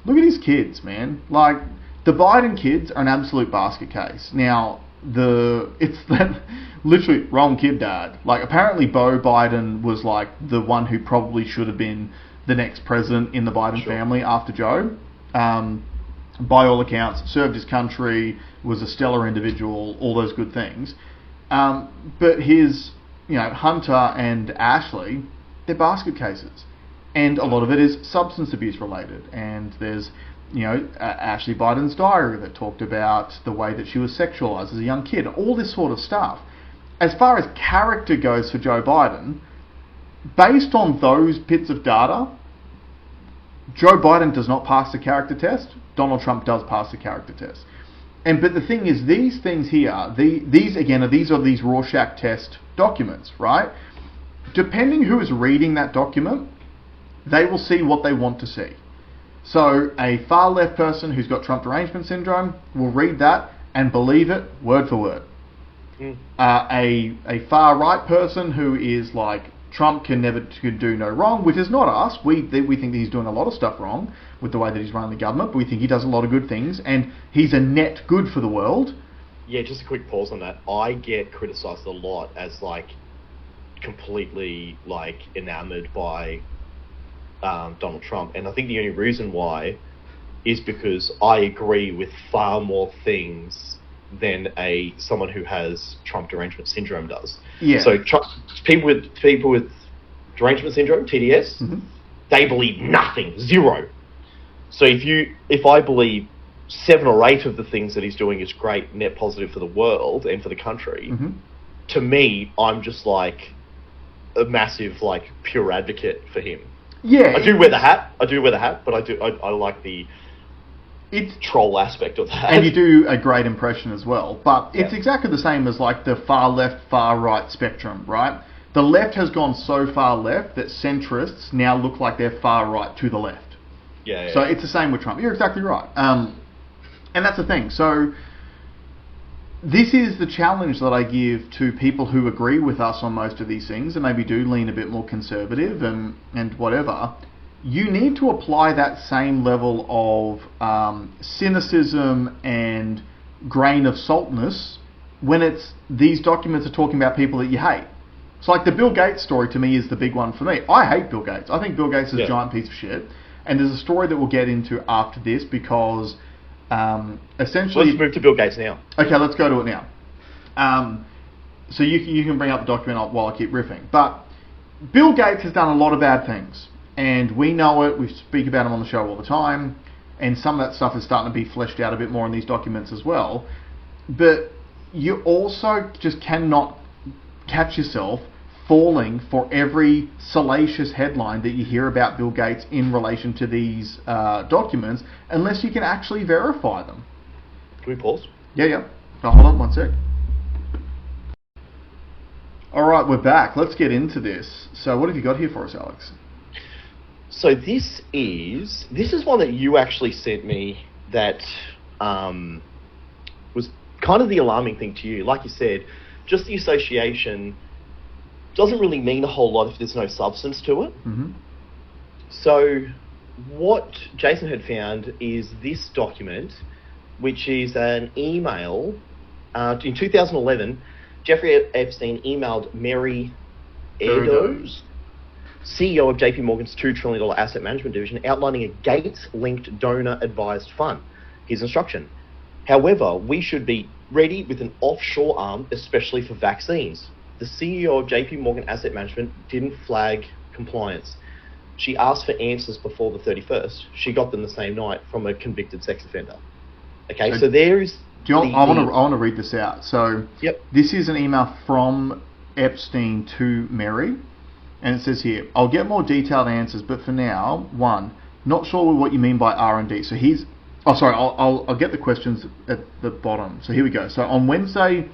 Look at his kids, man. Like, the Biden kids are an absolute basket case. Now, it's that literally wrong kid dad. Like, apparently Beau Biden was like the one who probably should have been the next president in the Biden family after Joe. By all accounts, served his country, was a stellar individual, all those good things. But his, Hunter and Ashley, they're basket cases. And a lot of it is substance abuse related. And there's, Ashley Biden's diary that talked about the way that she was sexualized as a young kid. All this sort of stuff. As far as character goes for Joe Biden, based on those bits of data, Joe Biden does not pass the character test. Donald Trump does pass the character test. But the thing is, these things here, these are these Rorschach test documents, right? Depending who is reading that document, they will see what they want to see. So a far left person who's got Trump derangement syndrome will read that and believe it word for word. A far right person who is like, Trump can do no wrong, which is not us. We think that he's doing a lot of stuff wrong with the way that he's running the government, but we think he does a lot of good things, and he's a net good for the world. Yeah, just a quick pause on that. I get criticised a lot as completely enamoured by Donald Trump, and I think the only reason why is because I agree with far more things than someone who has Trump derangement syndrome does. Yeah. So people with derangement syndrome, TDS, they believe nothing, zero. So if I believe 7 or 8 of the things that he's doing is great, net positive for the world and for the country, to me, I'm just a massive pure advocate for him. Yeah. I do wear the hat, but I like the troll aspect of that. And you do a great impression as well. But it's exactly the same as the far left, far right spectrum, right? The left has gone so far left that centrists now look like they're far right to the left. Yeah. So it's the same with Trump. You're exactly right. And that's the thing. So this is the challenge that I give to people who agree with us on most of these things and maybe do lean a bit more conservative and whatever. You need to apply that same level of cynicism and grain of saltness when these documents are talking about people that you hate. So the Bill Gates story to me is the big one for me. I hate Bill Gates. I think Bill Gates is a giant piece of shit. And there's a story that we'll get into after this because essentially... Let's move to Bill Gates now. Okay, let's go to it now. So you can bring up the document while I keep riffing. But Bill Gates has done a lot of bad things. And we know it. We speak about him on the show all the time. And some of that stuff is starting to be fleshed out a bit more in these documents as well. But you also just cannot catch yourself falling for every salacious headline that you hear about Bill Gates in relation to these documents unless you can actually verify them. Can we pause? Yeah. Oh, hold on one sec. Alright, we're back. Let's get into this. So what have you got here for us, Alex? So this is one that you actually sent me that was kind of the alarming thing to you. Like you said, just the association doesn't really mean a whole lot if there's no substance to it. So what Jason had found is this document, which is an email. In 2011, Jeffrey Epstein emailed Mary Erdos, CEO of JP Morgan's $2 trillion asset management division, outlining a Gates-linked donor-advised fund. His instruction: however, we should be ready with an offshore arm, especially for vaccines. The CEO of JP Morgan Asset Management didn't flag compliance. She asked for answers before the 31st. She got them the same night from a convicted sex offender. Okay, so there is... I want to read this out. So yep. This is an email from Epstein to Mary, and it says here, I'll get more detailed answers, but for now, 1, not sure what you mean by R&D. So he's... Oh, sorry, I'll get the questions at the bottom. So here we go. So on Wednesday,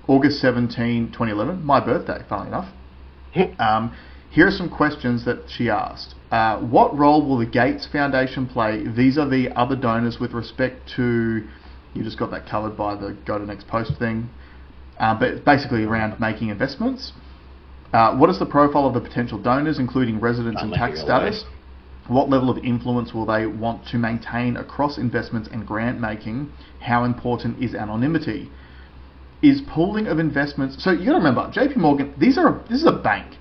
August 17, 2011, my birthday, funnily enough, here are some questions that she asked. What role will the Gates Foundation play vis-a-vis other donors with respect to... You just got that covered by the go to next post thing. But it's basically around making investments. What is the profile of the potential donors, including residence and tax status? What level of influence will they want to maintain across investments and grant making? How important is anonymity? Is pooling of investments... So you got to remember, JP Morgan, this is a bank.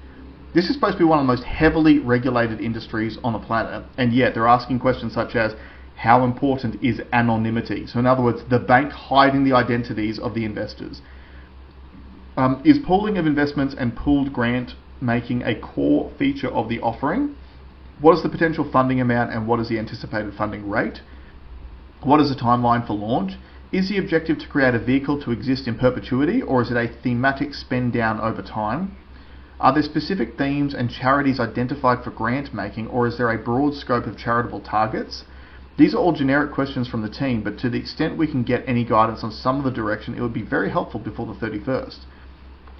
This is supposed to be one of the most heavily regulated industries on the planet, and yet they're asking questions such as, how important is anonymity? So in other words, the bank hiding the identities of the investors. Is pooling of investments and pooled grant making a core feature of the offering? What is the potential funding amount and what is the anticipated funding rate? What is the timeline for launch? Is the objective to create a vehicle to exist in perpetuity, or is it a thematic spend down over time? Are there specific themes and charities identified for grant making, or is there a broad scope of charitable targets? These are all generic questions from the team, but to the extent we can get any guidance on some of the direction, it would be very helpful before the 31st.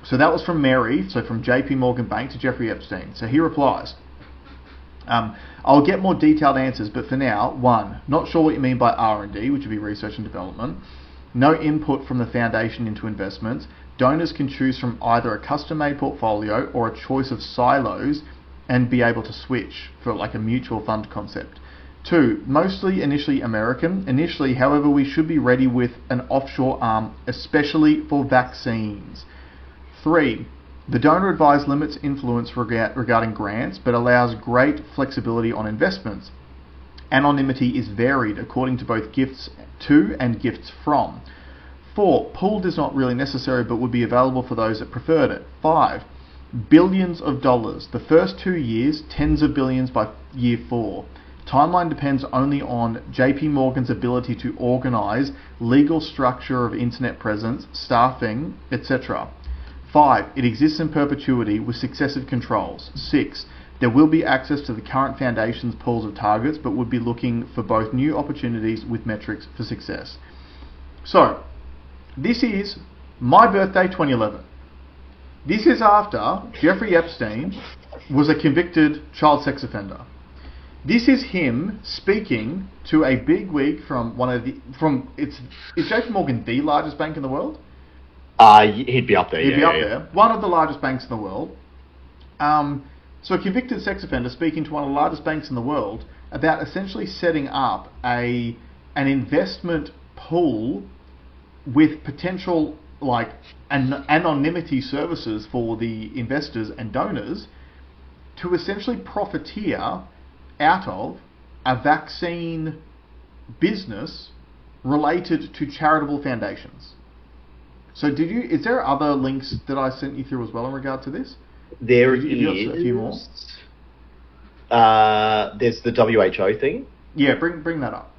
So that was from Mary, so from JP Morgan Bank to Jeffrey Epstein. So he replies, I'll get more detailed answers, but for now, 1, not sure what you mean by R&D, which would be research and development. No input from the foundation into investments. Donors can choose from either a custom-made portfolio or a choice of silos and be able to switch for like a mutual fund concept. 2, mostly initially American. Initially, however, we should be ready with an offshore arm, especially for vaccines. 3, the donor advised limits influence regarding grants, but allows great flexibility on investments. Anonymity is varied according to both gifts to and gifts from. 4, pooled is not really necessary, but would be available for those that preferred it. 5, billions of dollars. The first 2 years, tens of billions by year 4. Timeline depends only on JP Morgan's ability to organize legal structure of internet presence, staffing, etc. 5, it exists in perpetuity with successive controls. 6, there will be access to the current foundation's pools of targets, but would be looking for both new opportunities with metrics for success. So, this is my birthday 2011. This is after Jeffrey Epstein was a convicted child sex offender. This is him speaking to a bigwig from is JP Morgan the largest bank in the world? He'd be up there. He'd be up there. One of the largest banks in the world. So a convicted sex offender speaking to one of the largest banks in the world about essentially setting up an investment pool with potential like anonymity services for the investors and donors to essentially profiteer out of a vaccine business related to charitable foundations. So is there other links that I sent you through as well in regard to this? There is. A few more? There's the WHO thing. Yeah, bring that up.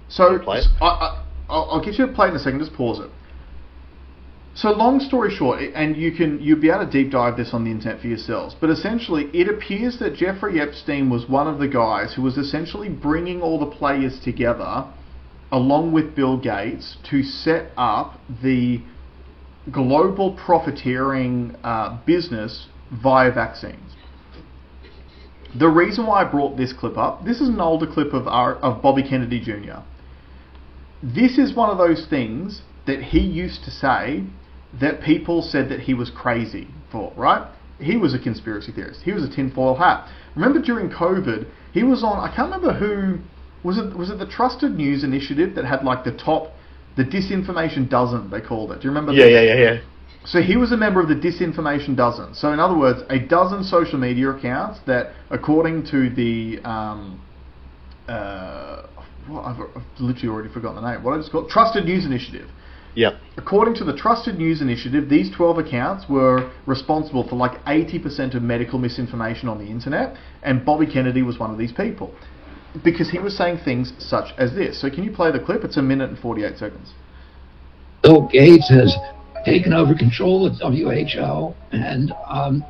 So I'll get you to play it in a second. Just pause it. So long story short, and you'll be able to deep dive this on the internet for yourselves, but essentially it appears that Jeffrey Epstein was one of the guys who was essentially bringing all the players together along with Bill Gates to set up the global profiteering business via vaccines. The reason why I brought this clip up, this is an older clip of Bobby Kennedy Jr. This is one of those things that he used to say that people said that he was crazy for, right? He was a conspiracy theorist. He was a tinfoil hat. Remember during COVID, he was on, I can't remember who, was it the Trusted News Initiative that had like the top The Disinformation Dozen, they called it. Do you remember Yeah, that? yeah. So he was a member of the Disinformation Dozen. So in other words, a dozen social media accounts that, according to the I've literally already forgotten the name. What I just called Trusted News Initiative. Yeah. According to the Trusted News Initiative, these 12 accounts were responsible for like 80% of medical misinformation on the internet, and Bobby Kennedy was one of these people because he was saying things such as this. So can you play the clip? It's 1 minute and 48 seconds. Bill Gates has taken over control of WHO, and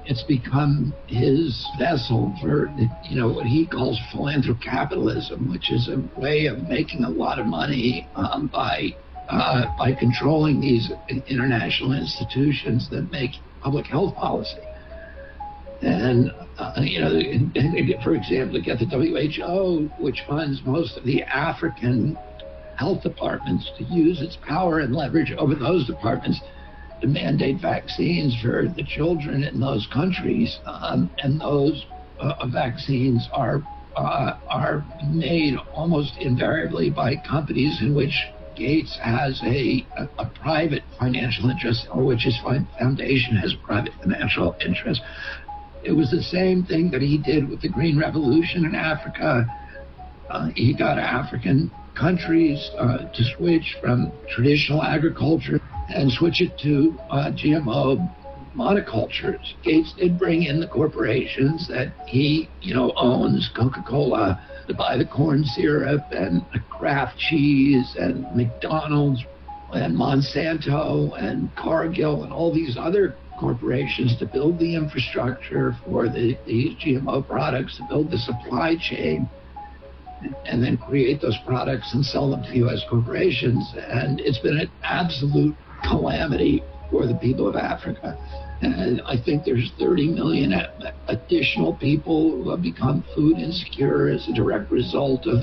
it's become his vessel for what he calls philanthrocapitalism, which is a way of making a lot of money by controlling these international institutions that make public health policy. And for example, you get the WHO, which funds most of the African health departments, to use its power and leverage over those departments to mandate vaccines for the children in those countries, and those vaccines are made almost invariably by companies in which Gates has a private financial interest, or which his foundation has private financial interest. It was the same thing that he did with the Green Revolution in Africa. He got African countries to switch from traditional agriculture and switch it to GMO monocultures. Gates did bring in the corporations that he, owns, Coca-Cola, to buy the corn syrup, and Kraft cheese, and McDonald's, and Monsanto, and Cargill, and all these other corporations to build the infrastructure for these GMO products, to build the supply chain, and then create those products and sell them to U.S. corporations. And it's been an absolute calamity for the people of Africa. And I think there's 30 million additional people who have become food insecure as a direct result of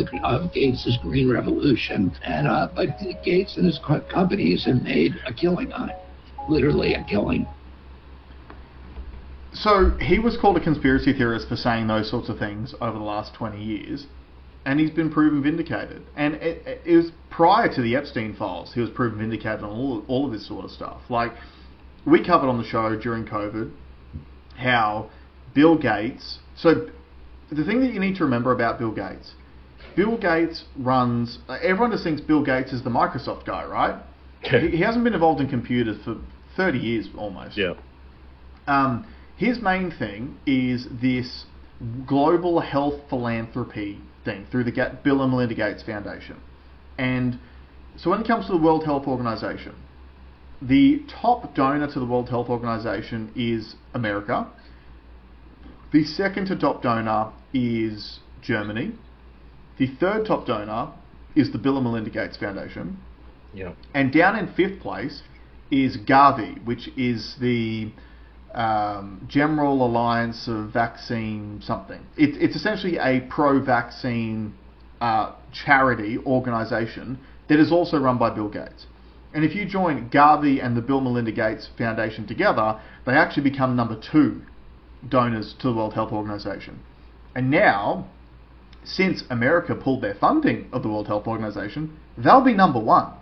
Gates' Green Revolution. And but Gates and his companies have made a killing on it, literally a killing. So he was called a conspiracy theorist for saying those sorts of things over the last 20 years, and he's been proven vindicated. And it was prior to the Epstein files, he was proven vindicated on all of this sort of stuff. Like, we covered on the show during COVID how Bill Gates... So the thing that you need to remember about Bill Gates runs... Everyone just thinks Bill Gates is the Microsoft guy, right? He hasn't been involved in computers for 30 years almost. Yeah. His main thing is this global health philanthropy thing through the Bill and Melinda Gates Foundation. And so when it comes to the World Health Organization, the top donor to the World Health Organization is America. The second to top donor is Germany. The third top donor is the Bill and Melinda Gates Foundation. Yeah. And down in fifth place is Gavi, which is the General Alliance of Vaccine something. It's essentially a pro-vaccine charity organization that is also run by Bill Gates. And if you join Gavi and the Bill Melinda Gates Foundation together, they actually become number 2 donors to the World Health Organization. And now, since America pulled their funding of the World Health Organization, they'll be number 1.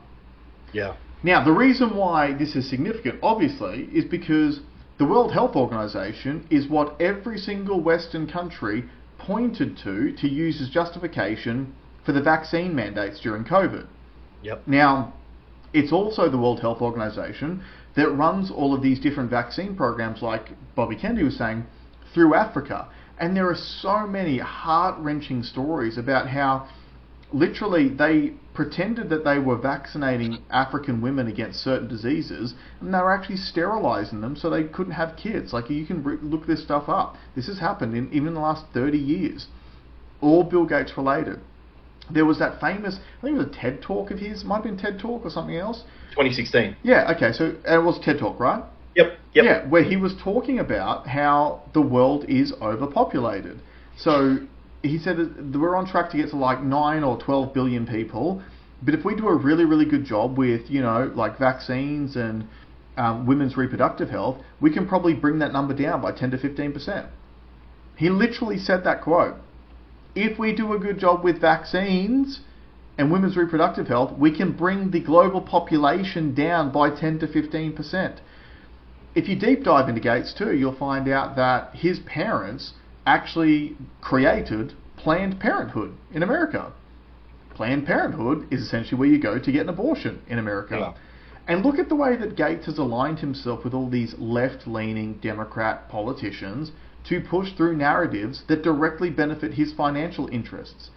Yeah. Now, the reason why this is significant, obviously, is because the World Health Organization is what every single Western country pointed to use as justification for the vaccine mandates during COVID. Yep. Now, it's also the World Health Organization that runs all of these different vaccine programs, like Bobby Kennedy was saying, through Africa. And there are so many heart-wrenching stories about how literally they pretended that they were vaccinating African women against certain diseases, and they were actually sterilizing them so they couldn't have kids. Like, you can look this stuff up. This has happened even in the last 30 years. All Bill Gates related. There was that famous, I think it was a TED Talk of his, might have been TED Talk or something else. 2016. Yeah, okay, so it was TED Talk, right? Yep. Yeah, where he was talking about how the world is overpopulated. So he said that we're on track to get to like 9 or 12 billion people, but if we do a really, really good job with, like vaccines and women's reproductive health, we can probably bring that number down by 10 to 15%. He literally said that quote. If we do a good job with vaccines and women's reproductive health, we can bring the global population down by 10 to 15%. If you deep dive into Gates too, you'll find out that his parents actually created Planned Parenthood in America. Planned Parenthood is essentially where you go to get an abortion in America. Yeah. And look at the way that Gates has aligned himself with all these left-leaning Democrat politicians to push through narratives that directly benefit his financial interests.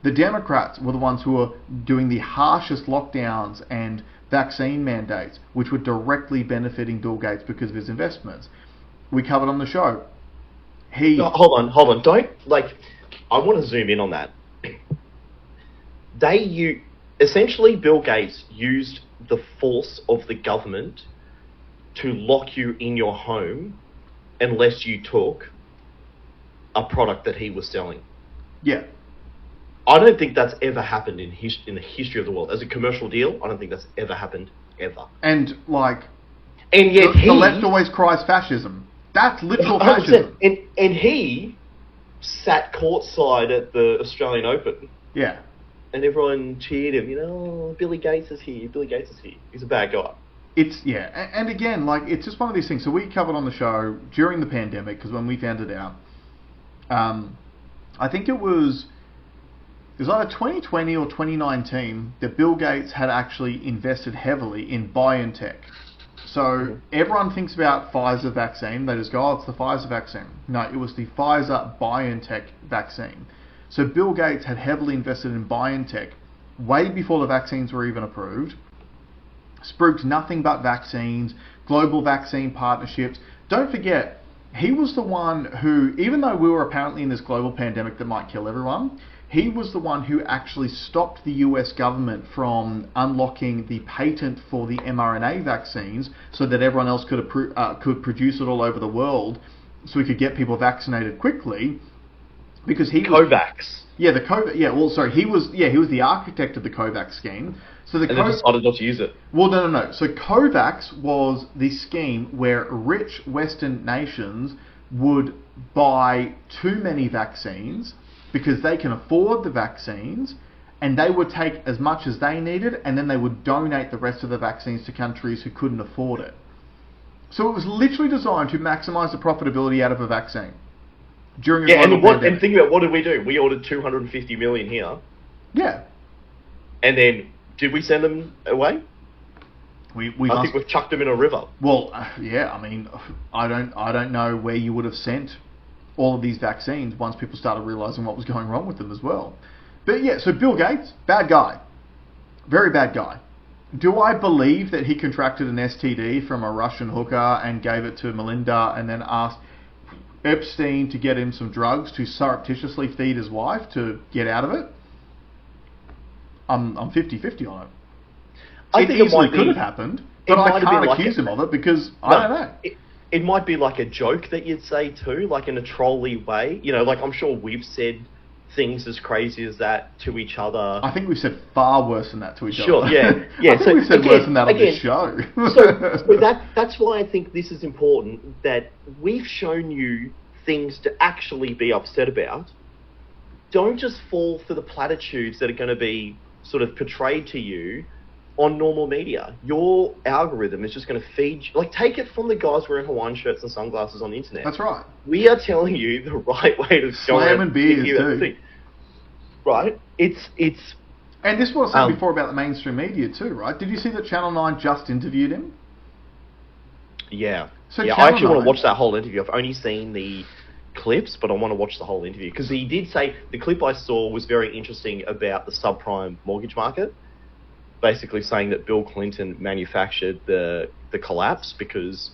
The Democrats were the ones who were doing the harshest lockdowns and vaccine mandates, which were directly benefiting Bill Gates because of his investments. We covered on the show. No, hold on. Don't, I want to zoom in on that. Essentially, Bill Gates used the force of the government to lock you in your home unless you took a product that he was selling. Yeah. I don't think that's ever happened in the history of the world. As a commercial deal, I don't think that's ever happened, ever. And yet the left always cries fascism. That's literal fascism. And he sat courtside at the Australian Open. Yeah. And everyone cheered him, Billy Gates is here, Billy Gates is here. He's a bad guy. And again, it's just one of these things. So we covered on the show during the pandemic, because when we found it out, I think it was either 2020 or 2019 that Bill Gates had actually invested heavily in BioNTech. So everyone thinks about Pfizer vaccine. They just go, it's the Pfizer vaccine. No, it was the Pfizer BioNTech vaccine. So Bill Gates had heavily invested in BioNTech way before the vaccines were even approved. Spruiked nothing but vaccines, global vaccine partnerships. Don't forget, he was the one who, even though we were apparently in this global pandemic that might kill everyone, he was the one who actually stopped the US government from unlocking the patent for the mRNA vaccines so that everyone else could produce it all over the world so we could get people vaccinated quickly. Because he COVAX. He was the architect of the COVAX scheme. So they decided not to use it. Well, no. So COVAX was the scheme where rich Western nations would buy too many vaccines because they can afford the vaccines, and they would take as much as they needed, and then they would donate the rest of the vaccines to countries who couldn't afford it. So it was literally designed to maximize the profitability out of a vaccine. During and think about what did we do? We ordered 250 million here. Yeah. And then did we send them away? I think we've chucked them in a river. Well, yeah. I mean, I don't know where you would have sent all of these vaccines once people started realizing what was going wrong with them as well. But yeah, so Bill Gates, bad guy, very bad guy. Do I believe that he contracted an STD from a Russian hooker and gave it to Melinda and then asked Epstein to get him some drugs to surreptitiously feed his wife to get out of it? I'm 50-50 on it. I think it easily could have happened, but I can't accuse him of it because I don't know. It might be like a joke that you'd say too, like in a trolly way. I'm sure we've said things as crazy as that to each other. I think we've said far worse than that to each other. Sure, yeah. I think we've said worse than that on this show. so that's why I think this is important, that we've shown you things to actually be upset about. Don't just fall for the platitudes that are going to be sort of portrayed to you on normal media. Your algorithm is just going to feed you. Take it from the guys wearing Hawaiian shirts and sunglasses on the internet. That's right. We are telling you the right way to go around slamming beers too. Right? It's. And this was said before about the mainstream media too, right? Did you see that Channel 9 just interviewed him? Yeah. So I actually want to watch that whole interview. I've only seen the clips, but I want to watch the whole interview because he did say the clip I saw was very interesting about the subprime mortgage market. Basically saying that Bill Clinton manufactured the collapse because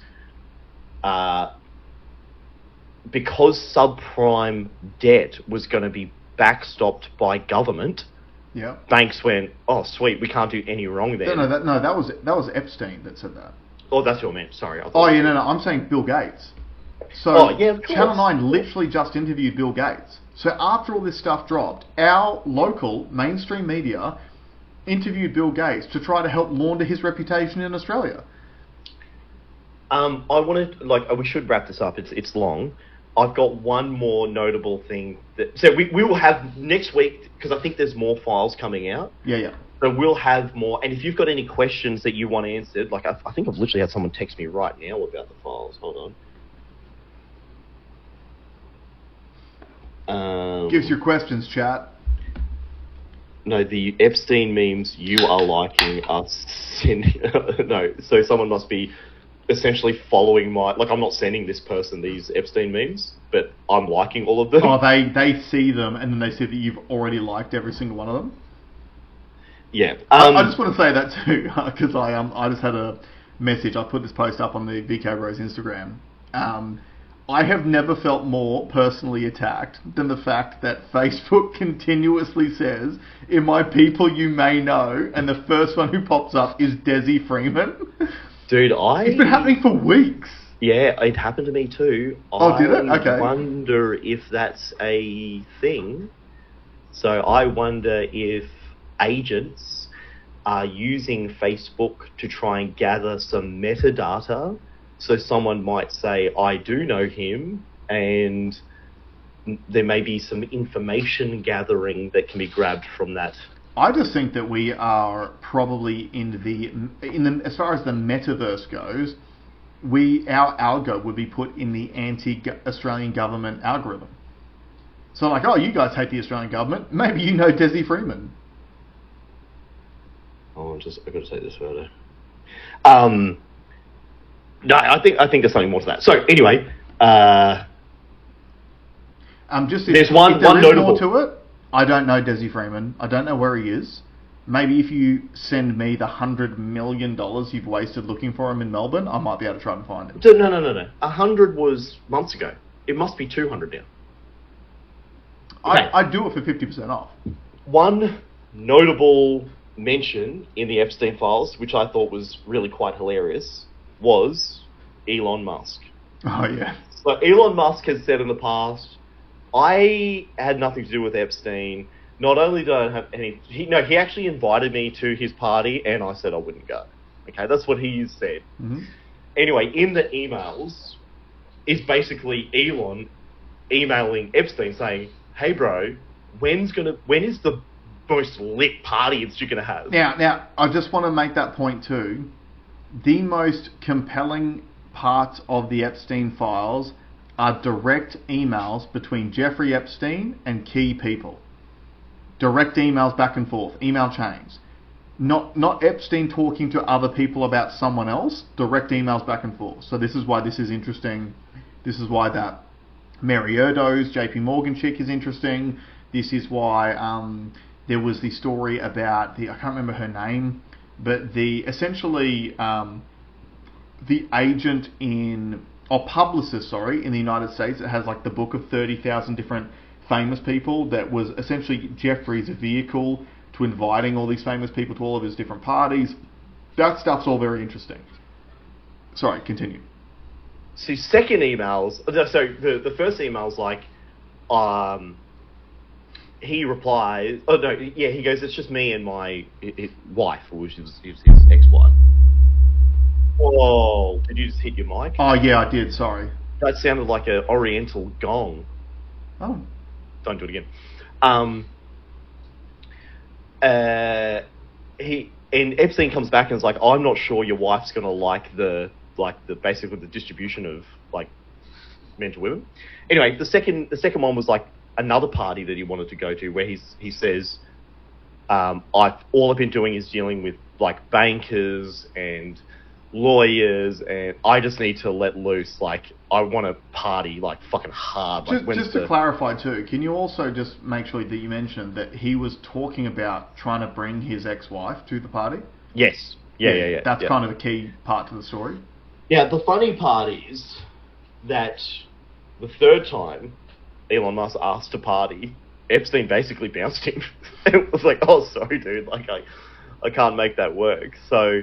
subprime debt was going to be backstopped by government. Yeah. Banks went, oh sweet, we can't do any wrong there. That was Epstein that said that. Oh, that's what I meant. Sorry. I'm saying Bill Gates. So Channel 9 literally just interviewed Bill Gates. So after all this stuff dropped, our local mainstream media interviewed Bill Gates to try to help launder his reputation in Australia. I wanted, we should wrap this up. It's long, I've got one more notable thing. So we will have next week, because I think there's more files coming out. Yeah. So we'll have more. And if you've got any questions that you want answered, like I think I've literally had someone text me right now about the files. Hold on. Gives your questions, chat. No, the Epstein memes you are liking are sending. No, so someone must be essentially following my... Like, I'm not sending this person these Epstein memes, but I'm liking all of them. Oh, they see them, and then they see that you've already liked every single one of them? Yeah. I just want to say that too, because I just had a message. I put this post up on the VK Bros Instagram. I have never felt more personally attacked than the fact that Facebook continuously says, in my people you may know, and the first one who pops up is Desi Freeman. Dude, It's been happening for weeks. Yeah, it happened to me too. Oh, did it? Okay. I wonder if that's a thing. So I wonder if agents are using Facebook to try and gather some metadata. So someone might say, I do know him, and there may be some information gathering that can be grabbed from that. I just think that we are probably in the as far as the metaverse goes, our algo would be put in the anti-Australian government algorithm. So like, oh, you guys hate the Australian government. Maybe you know Desi Freeman. Oh, I've got to say this further. No, I think there's something more to that. So anyway, there's one notable more to it. I don't know Desi Freeman. I don't know where he is. Maybe if you send me the $100 million you've wasted looking for him in Melbourne, I might be able to try and find him. No. 100 was months ago. It must be 200 now. Okay. I'd do it for 50% off. One notable mention in the Epstein files, which I thought was really quite hilarious, was Elon Musk. Oh, yeah. So Elon Musk has said in the past, I had nothing to do with Epstein. Not only did I have any... He actually invited me to his party, and I said I wouldn't go. Okay, that's what he said. Mm-hmm. Anyway, in the emails, is basically Elon emailing Epstein saying, hey, bro, when is the most lit party you're going to have? Now, I just want to make that point too. The most compelling parts of the Epstein files are direct emails between Jeffrey Epstein and key people. Direct emails back and forth, email chains. Not Epstein talking to other people about someone else, direct emails back and forth. So this is why this is interesting. This is why that Mary Erdo's JP Morgan chick is interesting. This is why there was the story about I can't remember her name, but the agent publicist in the United States that has like the book of 30,000 different famous people that was essentially Jeffrey's vehicle to inviting all these famous people to all of his different parties. That stuff's all very interesting. Sorry, continue. So second emails, so the first email's like, he replies, he goes, it's just me and my wife, which is his ex-wife. Oh, did you just hit your mic? Oh, yeah, I did, sorry. That sounded like an oriental gong. Oh. Don't do it again. And Epstein comes back and is like, I'm not sure your wife's gonna like the basically the distribution of like men to women. Anyway, the second one was like another party that he wanted to go to where he says, all I've been doing is dealing with like bankers and lawyers, and I just need to let loose. Like, I want to party like fucking hard. Just to clarify too, can you also just make sure that you mentioned that he was talking about trying to bring his ex-wife to the party? Yes. Yeah. That's kind of a key part to the story. Yeah, the funny part is that the third time Elon Musk asked to party, Epstein basically bounced him. It was like, oh, sorry, dude, like I can't make that work. So.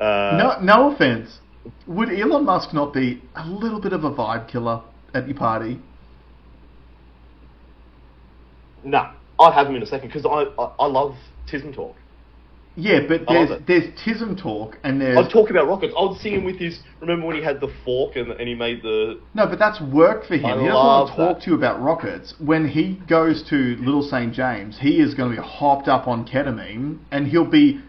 No offense. Would Elon Musk not be a little bit of a vibe killer at your party? No, I'd have him in a second because I love Tism talk. Yeah, but there's TISM talk, and there's... I'm talking about rockets. I was seeing with his... Remember when he had the fork and he made the... No, but that's work for him. He doesn't want to talk to you about rockets. When he goes to Little St. James, he is going to be hopped up on ketamine, and he'll be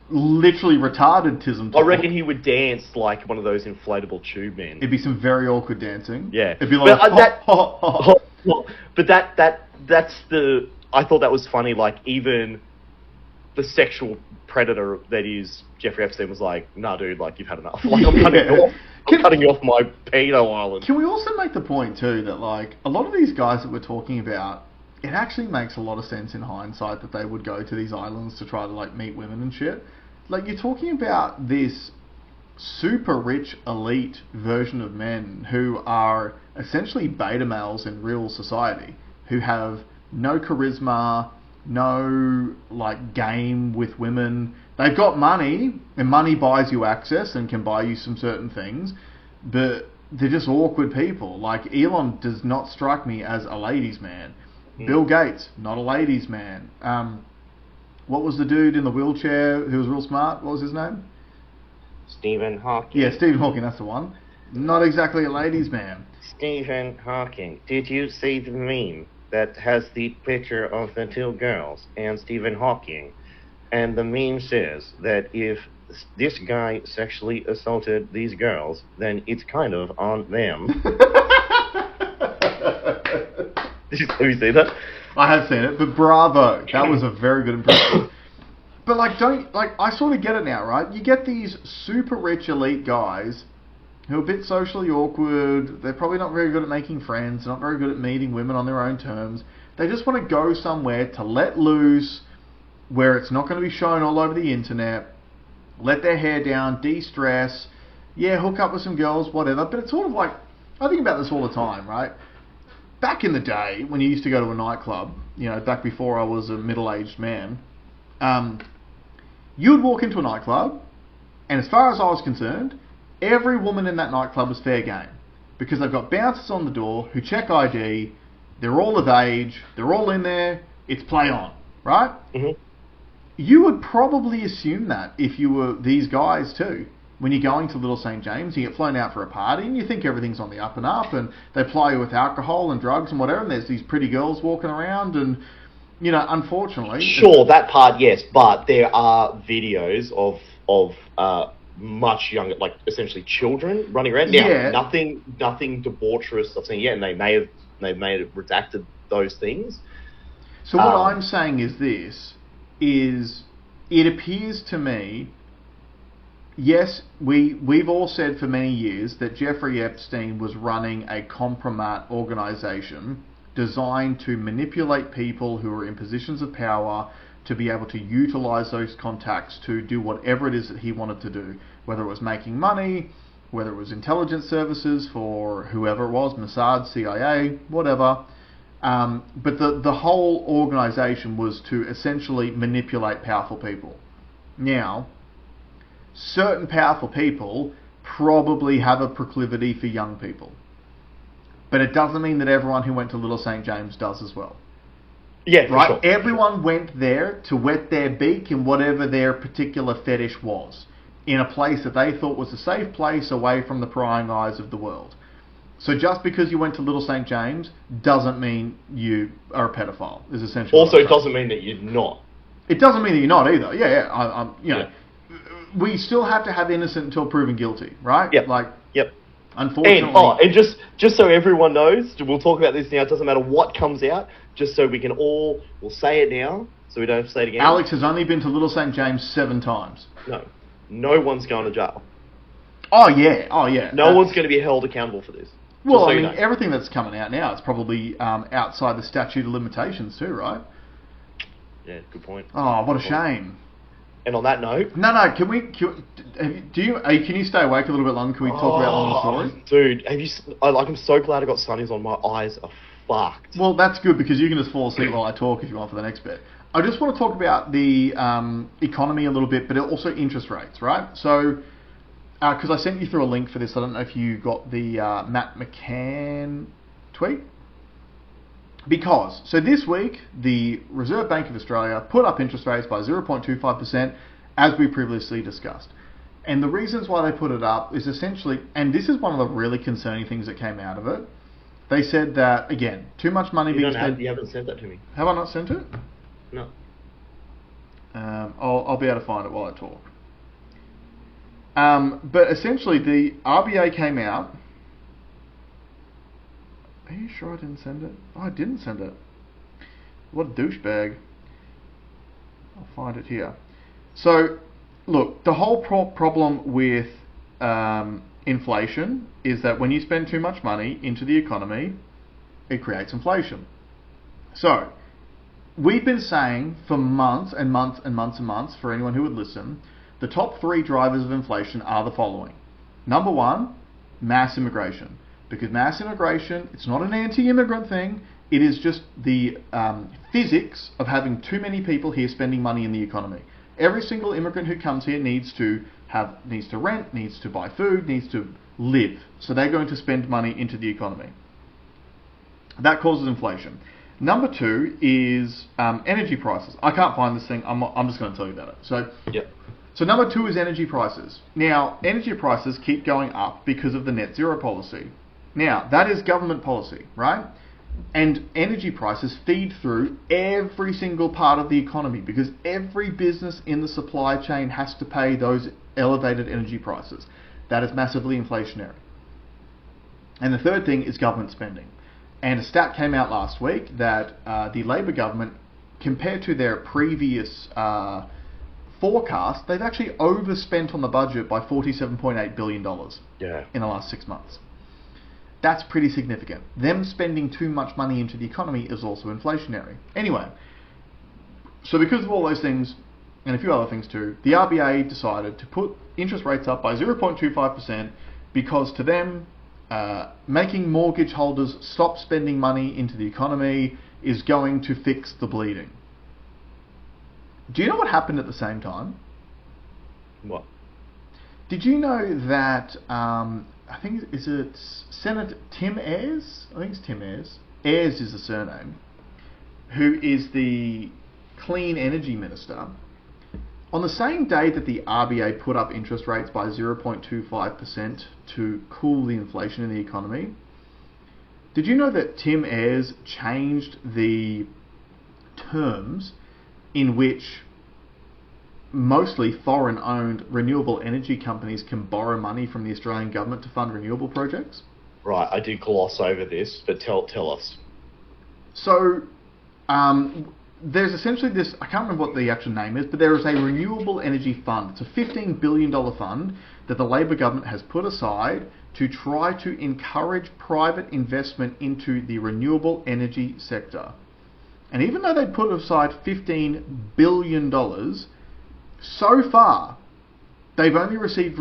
literally retarded TISM talk. I reckon he would dance like one of those inflatable tube men. It'd be some very awkward dancing. Yeah. It'd be like... But that's the... I thought that was funny, like, even... the sexual predator that is Jeffrey Epstein was like, nah, dude, like, you've had enough. Like, I'm cutting you off my pedo island. Can we also make the point, too, that, like, a lot of these guys that we're talking about, it actually makes a lot of sense in hindsight that they would go to these islands to try to, like, meet women and shit. Like, you're talking about this super rich, elite version of men who are essentially beta males in real society, who have no charisma, no like game with women. They've got money, and money buys you access and can buy you some certain things, but they're just awkward people. Like, Elon does not strike me as a ladies' man. Bill Gates, not a ladies' man. What was the dude in the wheelchair who was real smart? What was his name? Stephen Hawking. Yeah, Stephen Hawking, that's the one. Not exactly a ladies' man. Stephen Hawking. Did you see the meme that has the picture of the two girls and Stephen Hawking? And the meme says that if this guy sexually assaulted these girls, then it's kind of on them. Have you seen that? I have seen it, but bravo. That was a very good impression. But, like, I sort of get it now, right? You get these super rich elite guys who are a bit socially awkward. They're probably not very good at making friends, not very good at meeting women on their own terms. They just want to go somewhere to let loose, where it's not going to be shown all over the internet, let their hair down, de-stress, yeah, hook up with some girls, whatever. But it's sort of like, I think about this all the time, right? Back in the day, when you used to go to a nightclub, you know, back before I was a middle-aged man, you would walk into a nightclub, and as far as I was concerned, every woman in that nightclub was fair game, because they've got bouncers on the door who check ID, they're all of age, they're all in there, it's play on, right? Mm-hmm. You would probably assume that if you were these guys too. When you're going to Little St. James, you get flown out for a party, and you think everything's on the up and up, and they ply you with alcohol and drugs and whatever, and there's these pretty girls walking around, and, you know, unfortunately... Sure, that part, yes, but there are videos of much younger, like, essentially children running around. Now, Yeah. nothing debaucherous I've seen yet, and they may have redacted those things. So what I'm saying is this, is it appears to me... Yes, we've all said for many years that Jeffrey Epstein was running a compromat organisation designed to manipulate people who are in positions of power to be able to utilise those contacts to do whatever it is that he wanted to do, whether it was making money, whether it was intelligence services for whoever it was, Mossad, CIA, whatever. But the whole organisation was to essentially manipulate powerful people. Now, certain powerful people probably have a proclivity for young people. But it doesn't mean that everyone who went to Little St. James does as well. Yeah, for right? sure. Everyone went there to wet their beak in whatever their particular fetish was, in a place that they thought was a safe place away from the prying eyes of the world. So just because you went to Little St. James doesn't mean you are a pedophile, is essentially Also, it doesn't mean that you're not. It doesn't mean that you're not either. You know, we still have to have innocent until proven guilty, right? Yep. Like, yep. Unfortunately. And just so everyone knows, we'll talk about this now. It doesn't matter what comes out, just so we can we'll say it now, so we don't have to say it again. Alex has only been to Little St. James 7 times. No one's going to jail. Oh yeah. No one's going to be held accountable for this. Well, I mean, everything that's coming out now is probably outside the statute of limitations too, right? Yeah, good point. Oh, what a shame. And on that note... No, can you stay awake a little bit longer? Can we talk about one of the stories? Dude, I'm so glad I got sunnies on. My eyes are fucked. Well, that's good, because you can just fall asleep while I talk if you want for the next bit. I just want to talk about the economy a little bit, but also interest rates, right? So, because I sent you through a link for this, I don't know if you got the Matt McCann tweet. Because, so this week, the Reserve Bank of Australia put up interest rates by 0.25%, as we previously discussed. And the reasons why they put it up is essentially, and this is one of the really concerning things that came out of it, they said that, again, too much money being spent... You haven't sent that to me. Have I not sent it? No. I'll be able to find it while I talk. But essentially, the RBA came out... Are you sure I didn't send it? Oh, I didn't send it. What a douchebag. I'll find it here. So, look, the whole problem with inflation is that when you spend too much money into the economy, it creates inflation. So, we've been saying for months and months and months and months, for anyone who would listen, the top 3 drivers of inflation are the following. Number 1, mass immigration. Because mass immigration, it's not an anti-immigrant thing, it is just the physics of having too many people here spending money in the economy. Every single immigrant who comes here needs to rent, needs to buy food, needs to live. So they're going to spend money into the economy. That causes inflation. Number 2 is energy prices. I can't find this thing, I'm just going to tell you about it. So number 2 is energy prices. Now, energy prices keep going up because of the net zero policy. Now, that is government policy, right? And energy prices feed through every single part of the economy because every business in the supply chain has to pay those elevated energy prices. That is massively inflationary. And the third thing is government spending. And a stat came out last week that the Labor government, compared to their previous forecast, they've actually overspent on the budget by $47.8 billion in the last 6 months. That's pretty significant. Them spending too much money into the economy is also inflationary. Anyway, so because of all those things, and a few other things too, the RBA decided to put interest rates up by 0.25% because to them, making mortgage holders stop spending money into the economy is going to fix the bleeding. Do you know what happened at the same time? What? Did you know that, I think, is it Senator Tim Ayres? I think it's Tim Ayres. Ayres is the surname. Who is the clean energy minister. On the same day that the RBA put up interest rates by 0.25% to cool the inflation in the economy, did you know that Tim Ayres changed the terms in which mostly foreign-owned renewable energy companies can borrow money from the Australian government to fund renewable projects? Right, I did gloss over this, but tell us. So, there's essentially this, I can't remember what the actual name is, but there is a renewable energy fund. It's a $15 billion fund that the Labor government has put aside to try to encourage private investment into the renewable energy sector. And even though they put aside $15 billion, so far, they've only received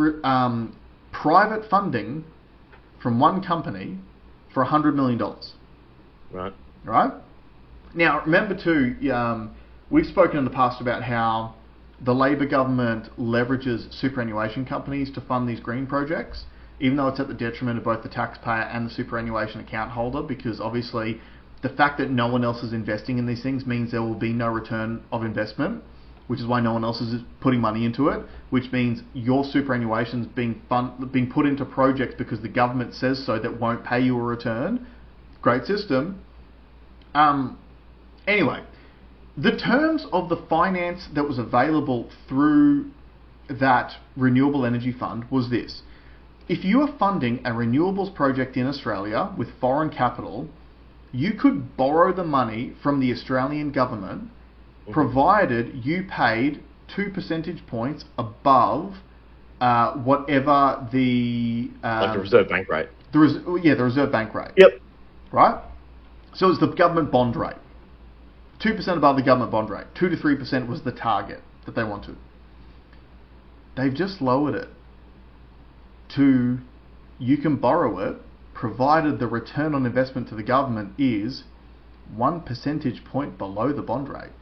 private funding from one company for $100 million. Right? Now, remember too, we've spoken in the past about how the Labor government leverages superannuation companies to fund these green projects, even though it's at the detriment of both the taxpayer and the superannuation account holder, because obviously the fact that no one else is investing in these things means there will be no return of investment, which is why no one else is putting money into it, which means your superannuation's being put into projects because the government says so that won't pay you a return. Great system. Anyway, the terms of the finance that was available through that renewable energy fund was this. If you are funding a renewables project in Australia with foreign capital, you could borrow the money from the Australian government provided you paid 2 percentage points above whatever the... like the Reserve Bank rate. The Reserve Bank rate. Yep. Right? So it's the government bond rate. 2% above the government bond rate. 2 to 3% was the target that they wanted. They've just lowered it to you can borrow it provided the return on investment to the government is 1 percentage point below the bond rate.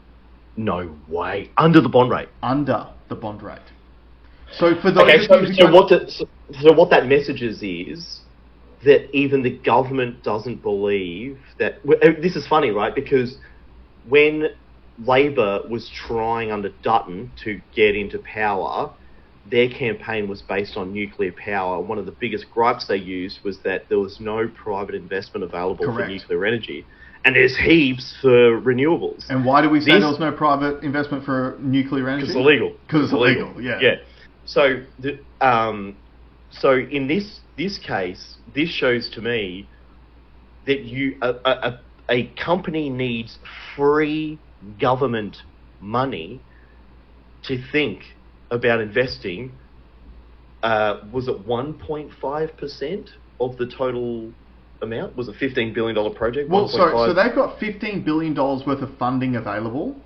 No way. Under the bond rate. Under the bond rate. So for those so what that messages is that even the government doesn't believe that... This is funny, right? Because when Labor was trying under Dutton to get into power, their campaign was based on nuclear power. One of the biggest gripes they used was that there was no private investment available for nuclear energy. And there's heaps for renewables. And why do we say there was no private investment for nuclear energy? Because it's illegal. Because it's illegal, yeah. Yeah. So, so in this case, this shows to me that a company needs free government money to think about investing. Was it 1.5% of the total amount? Was it $15 billion project? Well, so they've got $15 billion worth of funding available,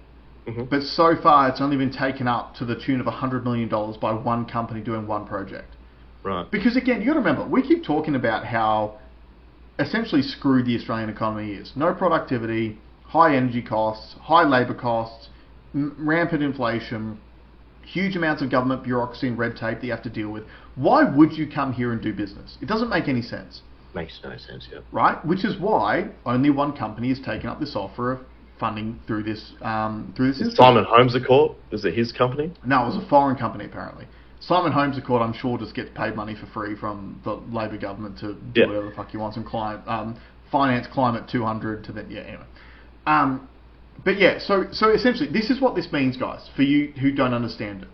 but so far it's only been taken up to the tune of $100 million by one company doing one project. Right. Because again, you got to remember, we keep talking about how essentially screwed the Australian economy is. No productivity, high energy costs, high labour costs, rampant inflation, huge amounts of government bureaucracy and red tape that you have to deal with. Why would you come here and do business? It doesn't make any sense. Makes no sense, yeah. Right? Which is why only one company has taken up this offer of funding through this instrument. Simon Holmes Accord? Is it his company? No, it was a foreign company apparently. Simon Holmes Accord, I'm sure, just gets paid money for free from the Labor government to do whatever the fuck he wants and finance Climate 200 to then, anyway. But yeah, so essentially, this is what this means, guys, for you who don't understand it.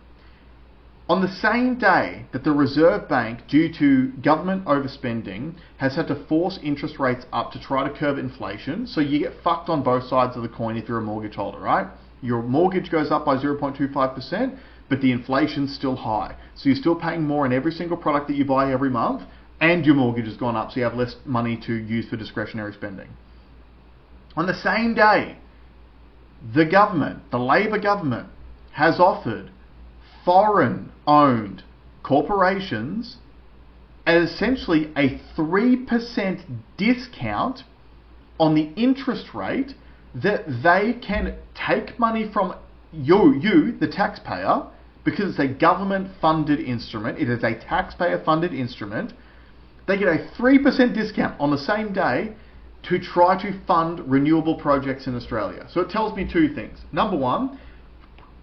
On the same day that the Reserve Bank, due to government overspending, has had to force interest rates up to try to curb inflation, so you get fucked on both sides of the coin if you're a mortgage holder, right? Your mortgage goes up by 0.25%, but the inflation's still high. So you're still paying more in every single product that you buy every month, and your mortgage has gone up, so you have less money to use for discretionary spending. On the same day, the government, the Labor government, has offered foreign-owned corporations essentially a 3% discount on the interest rate that they can take money from you, the taxpayer, because it's a government-funded instrument. It is a taxpayer-funded instrument. They get a 3% discount on the same day to try to fund renewable projects in Australia. So it tells me two things. Number one,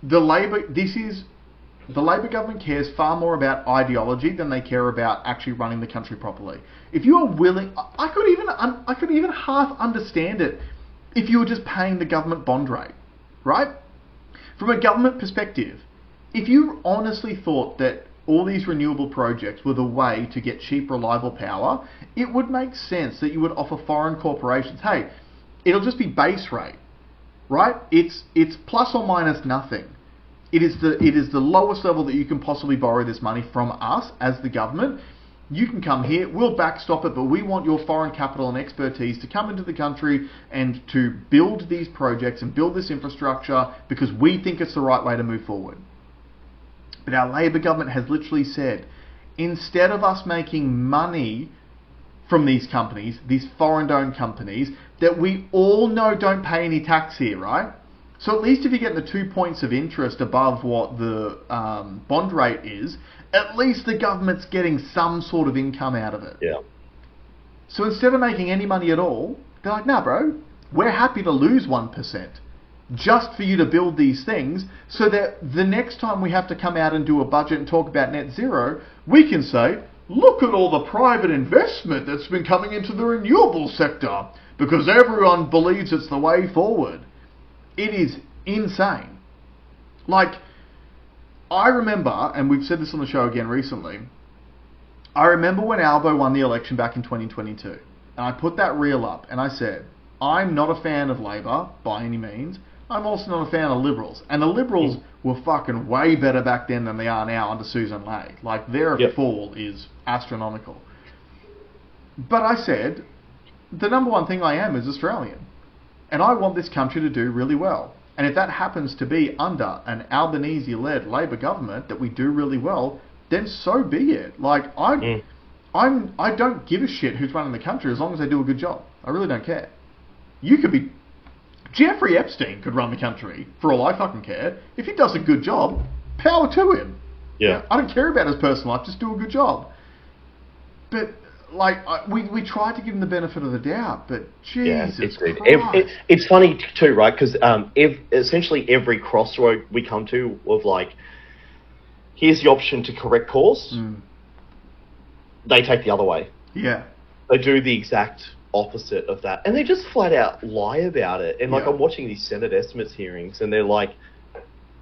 the Labor government cares far more about ideology than they care about actually running the country properly. If you are willing, I could even half understand it if you were just paying the government bond rate, right? From a government perspective, if you honestly thought that all these renewable projects were the way to get cheap, reliable power, it would make sense that you would offer foreign corporations, hey, it'll just be base rate, right? It's plus or minus nothing. It is the lowest level that you can possibly borrow this money from us as the government. You can come here, we'll backstop it, but we want your foreign capital and expertise to come into the country and to build these projects and build this infrastructure because we think it's the right way to move forward. But our Labor government has literally said, instead of us making money from these companies, these foreign-owned companies, that we all know don't pay any tax here, right? So at least if you get the 2 points of interest above what the bond rate is, at least the government's getting some sort of income out of it. Yeah. So instead of making any money at all, they're like, nah, bro, we're happy to lose 1% just for you to build these things so that the next time we have to come out and do a budget and talk about net zero, we can say, look at all the private investment that's been coming into the renewable sector because everyone believes it's the way forward. It is insane. Like, I remember, and we've said this on the show again recently, I remember when Albo won the election back in 2022, and I put that reel up, and I said, I'm not a fan of Labor by any means. I'm also not a fan of Liberals. And the Liberals were fucking way better back then than they are now under Susan Ley. Like, their fall is astronomical. But I said, the number one thing I am is Australian. And I want this country to do really well. And if that happens to be under an Albanese-led Labor government that we do really well, then so be it. Like, I don't give a shit who's running the country as long as they do a good job. I really don't care. You could be... Jeffrey Epstein could run the country, for all I fucking care. If he does a good job, power to him. Yeah. I don't care about his personal life, just do a good job. But we tried to give them the benefit of the doubt, but Jesus Christ. It's funny too, right? Because essentially every crossroad we come to of like, here's the option to correct course, they take the other way. Yeah. They do the exact opposite of that, and they just flat out lie about it. And like, I'm watching these Senate estimates hearings, and they're like,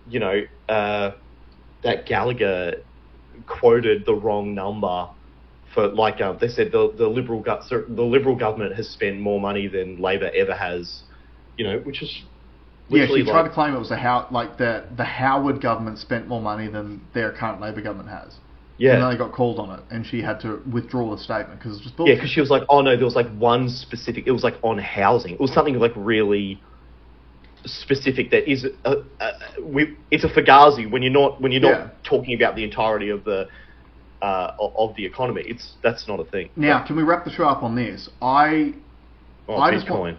you know, that Gallagher quoted the wrong number for, like, they said the Liberal government has spent more money than Labor ever has, you know, which is she tried to claim it was the Howard government spent more money than their current Labor government has. Yeah. And then they got called on it, and she had to withdraw the statement because it was just bullshit. Yeah, because she was like, oh no, there was like one specific, it was like on housing. It was something like really specific that is, it's a fugazi when you're not talking about the entirety of the economy. That's not a thing. Now, can we wrap the show up on this? Bitcoin.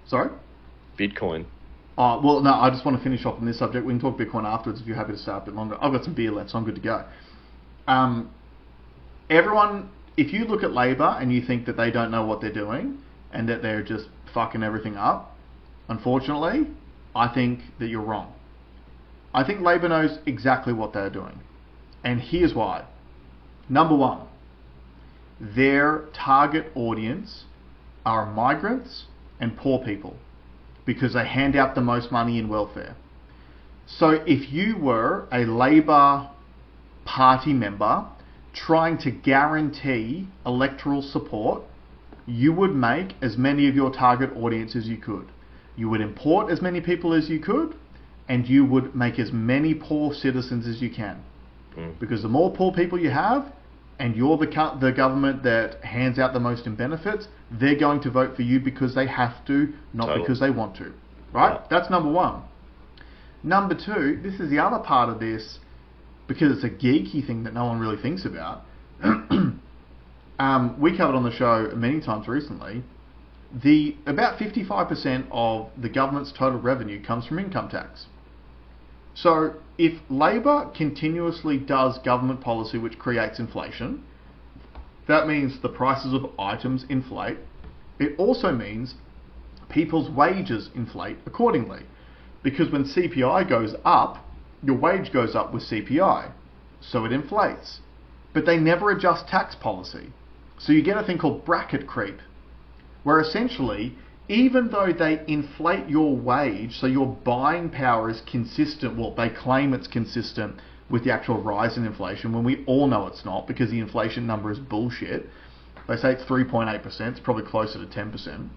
Sorry? Bitcoin. Well, no, I just want to finish off on this subject. We can talk Bitcoin afterwards if you're happy to stay a bit longer. I've got some beer left, so I'm good to go. Everyone, if you look at Labor and you think that they don't know what they're doing and that they're just fucking everything up, unfortunately, I think that you're wrong. I think Labor knows exactly what they're doing. And here's why. Number one, their target audience are migrants and poor people because they hand out the most money in welfare. So if you were a Labor Party member trying to guarantee electoral support, you would make as many of your target audience as you could. You would import as many people as you could, and you would make as many poor citizens as you can. Because the more poor people you have, and you're the government that hands out the most in benefits, they're going to vote for you because they have to, not because they want to. Right? Yeah. That's number one. Number two, this is the other part of this, because it's a geeky thing that no one really thinks about. We covered on the show many times recently, about 55% of the government's total revenue comes from income tax. So if Labor continuously does government policy which creates inflation, that means the prices of items inflate. It also means people's wages inflate accordingly. Because when CPI goes up, your wage goes up with CPI, so it inflates. But they never adjust tax policy. So you get a thing called bracket creep, where essentially, even though they inflate your wage, so your buying power is consistent, well, they claim it's consistent with the actual rise in inflation, when we all know it's not, because the inflation number is bullshit. They say it's 3.8%, it's probably closer to 10%.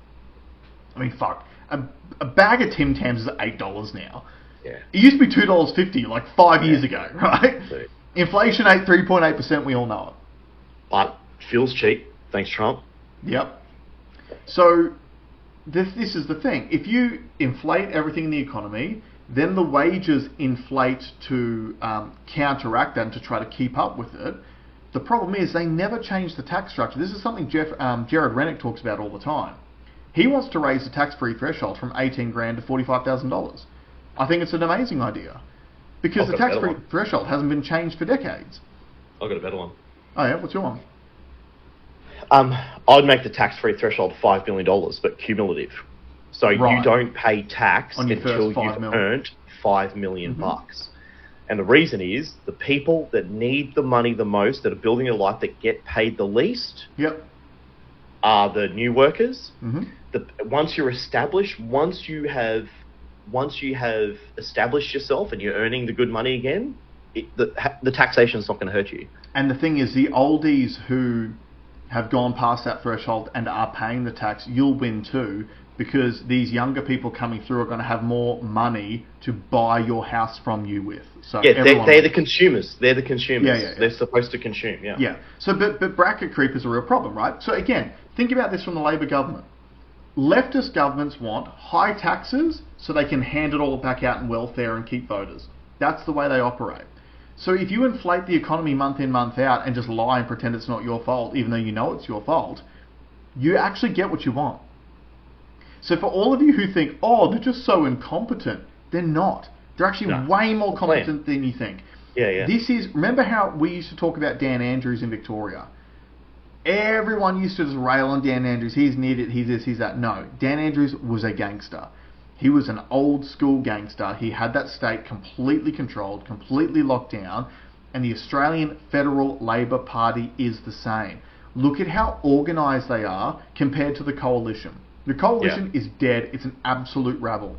I mean, fuck. A bag of Tim Tams is $8 now. Yeah. It used to be $2.50 like 5 years ago, right? So, inflation 3.8%, we all know it. But fuel's cheap, thanks Trump. Yep. So this is the thing. If you inflate everything in the economy, then the wages inflate to counteract that and to try to keep up with it. The problem is they never change the tax structure. This is something Jared Rennick talks about all the time. He wants to raise the tax-free threshold from $18,000 to $45,000. I think it's an amazing idea because the tax-free threshold hasn't been changed for decades. I've got a better one. Oh yeah, what's your one? I'd make the tax-free threshold $5 million, but cumulative. So you don't pay tax until you've earned $5 million bucks. And the reason is the people that need the money the most, that are building a life, that get paid the least, are the new workers. Once you're established, once you have established yourself and you're earning the good money again, the taxation is not going to hurt you. And the thing is, the oldies who have gone past that threshold and are paying the tax, you'll win too, because these younger people coming through are going to have more money to buy your house from you with. So yeah, they're the consumers. They're the consumers. Yeah. They're supposed to consume. Yeah. Yeah. So, but bracket creep is a real problem, right? So again, think about this from the Labor government. Leftist governments want high taxes so they can hand it all back out in welfare and keep voters. That's the way they operate. So if you inflate the economy month in, month out and just lie and pretend it's not your fault, even though you know it's your fault, you actually get what you want. So for all of you who think, oh, they're just so incompetent, they're not. They're actually way more competent than you think. Yeah. Remember how we used to talk about Dan Andrews in Victoria? Everyone used to just rail on Dan Andrews. He's an idiot. He's this, he's that. No, Dan Andrews was a gangster. He was an old school gangster. He had that state completely controlled, completely locked down. And the Australian Federal Labor Party is the same. Look at how organised they are compared to the Coalition. The Coalition is dead. It's an absolute rabble.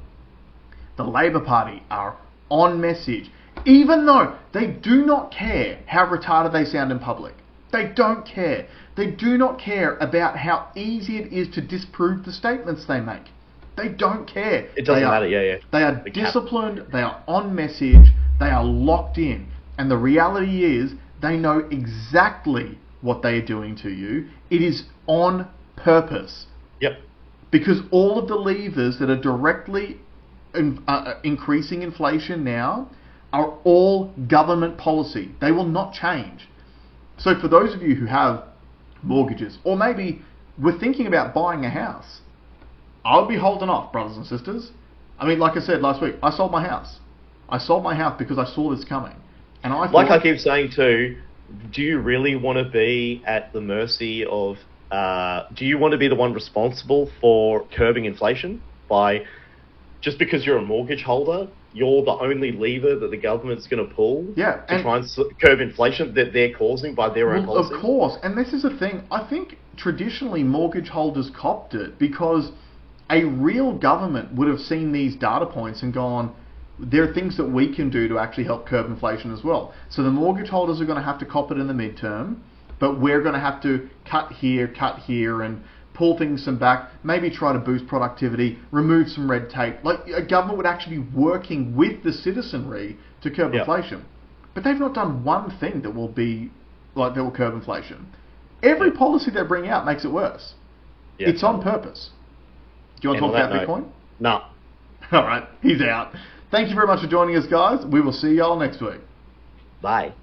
The Labor Party are on message, even though they do not care how retarded they sound in public. They don't care. They do not care about how easy it is to disprove the statements they make. They don't care. It doesn't matter, yeah. They are disciplined, they are on message, they are locked in. And the reality is, they know exactly what they are doing to you. It is on purpose. Yep. Because all of the levers that are directly increasing inflation now are all government policy. They will not change. So for those of you who have mortgages, or maybe we're thinking about buying a house, I would be holding off, brothers and sisters. I mean, like I said last week, I sold my house. I sold my house because I saw this coming. And I thought, like I keep saying too, do you really want to be at the mercy of... do you want to be the one responsible for curbing inflation by... Just because you're a mortgage holder, you're the only lever that the government's going to pull to try and curb inflation that they're causing by their own policy? Of course. And this is the thing. I think traditionally mortgage holders copped it because a real government would have seen these data points and gone, there are things that we can do to actually help curb inflation as well. So the mortgage holders are going to have to cop it in the midterm, but we're going to have to cut here, and pull things some back, maybe try to boost productivity, remove some red tape. Like a government would actually be working with the citizenry to curb inflation. But they've not done one thing that will curb inflation. Every policy they bring out makes it worse. Yeah. It's on purpose. Do you want to talk about Bitcoin? No. All right, he's out. Thank you very much for joining us, guys. We will see y'all next week. Bye.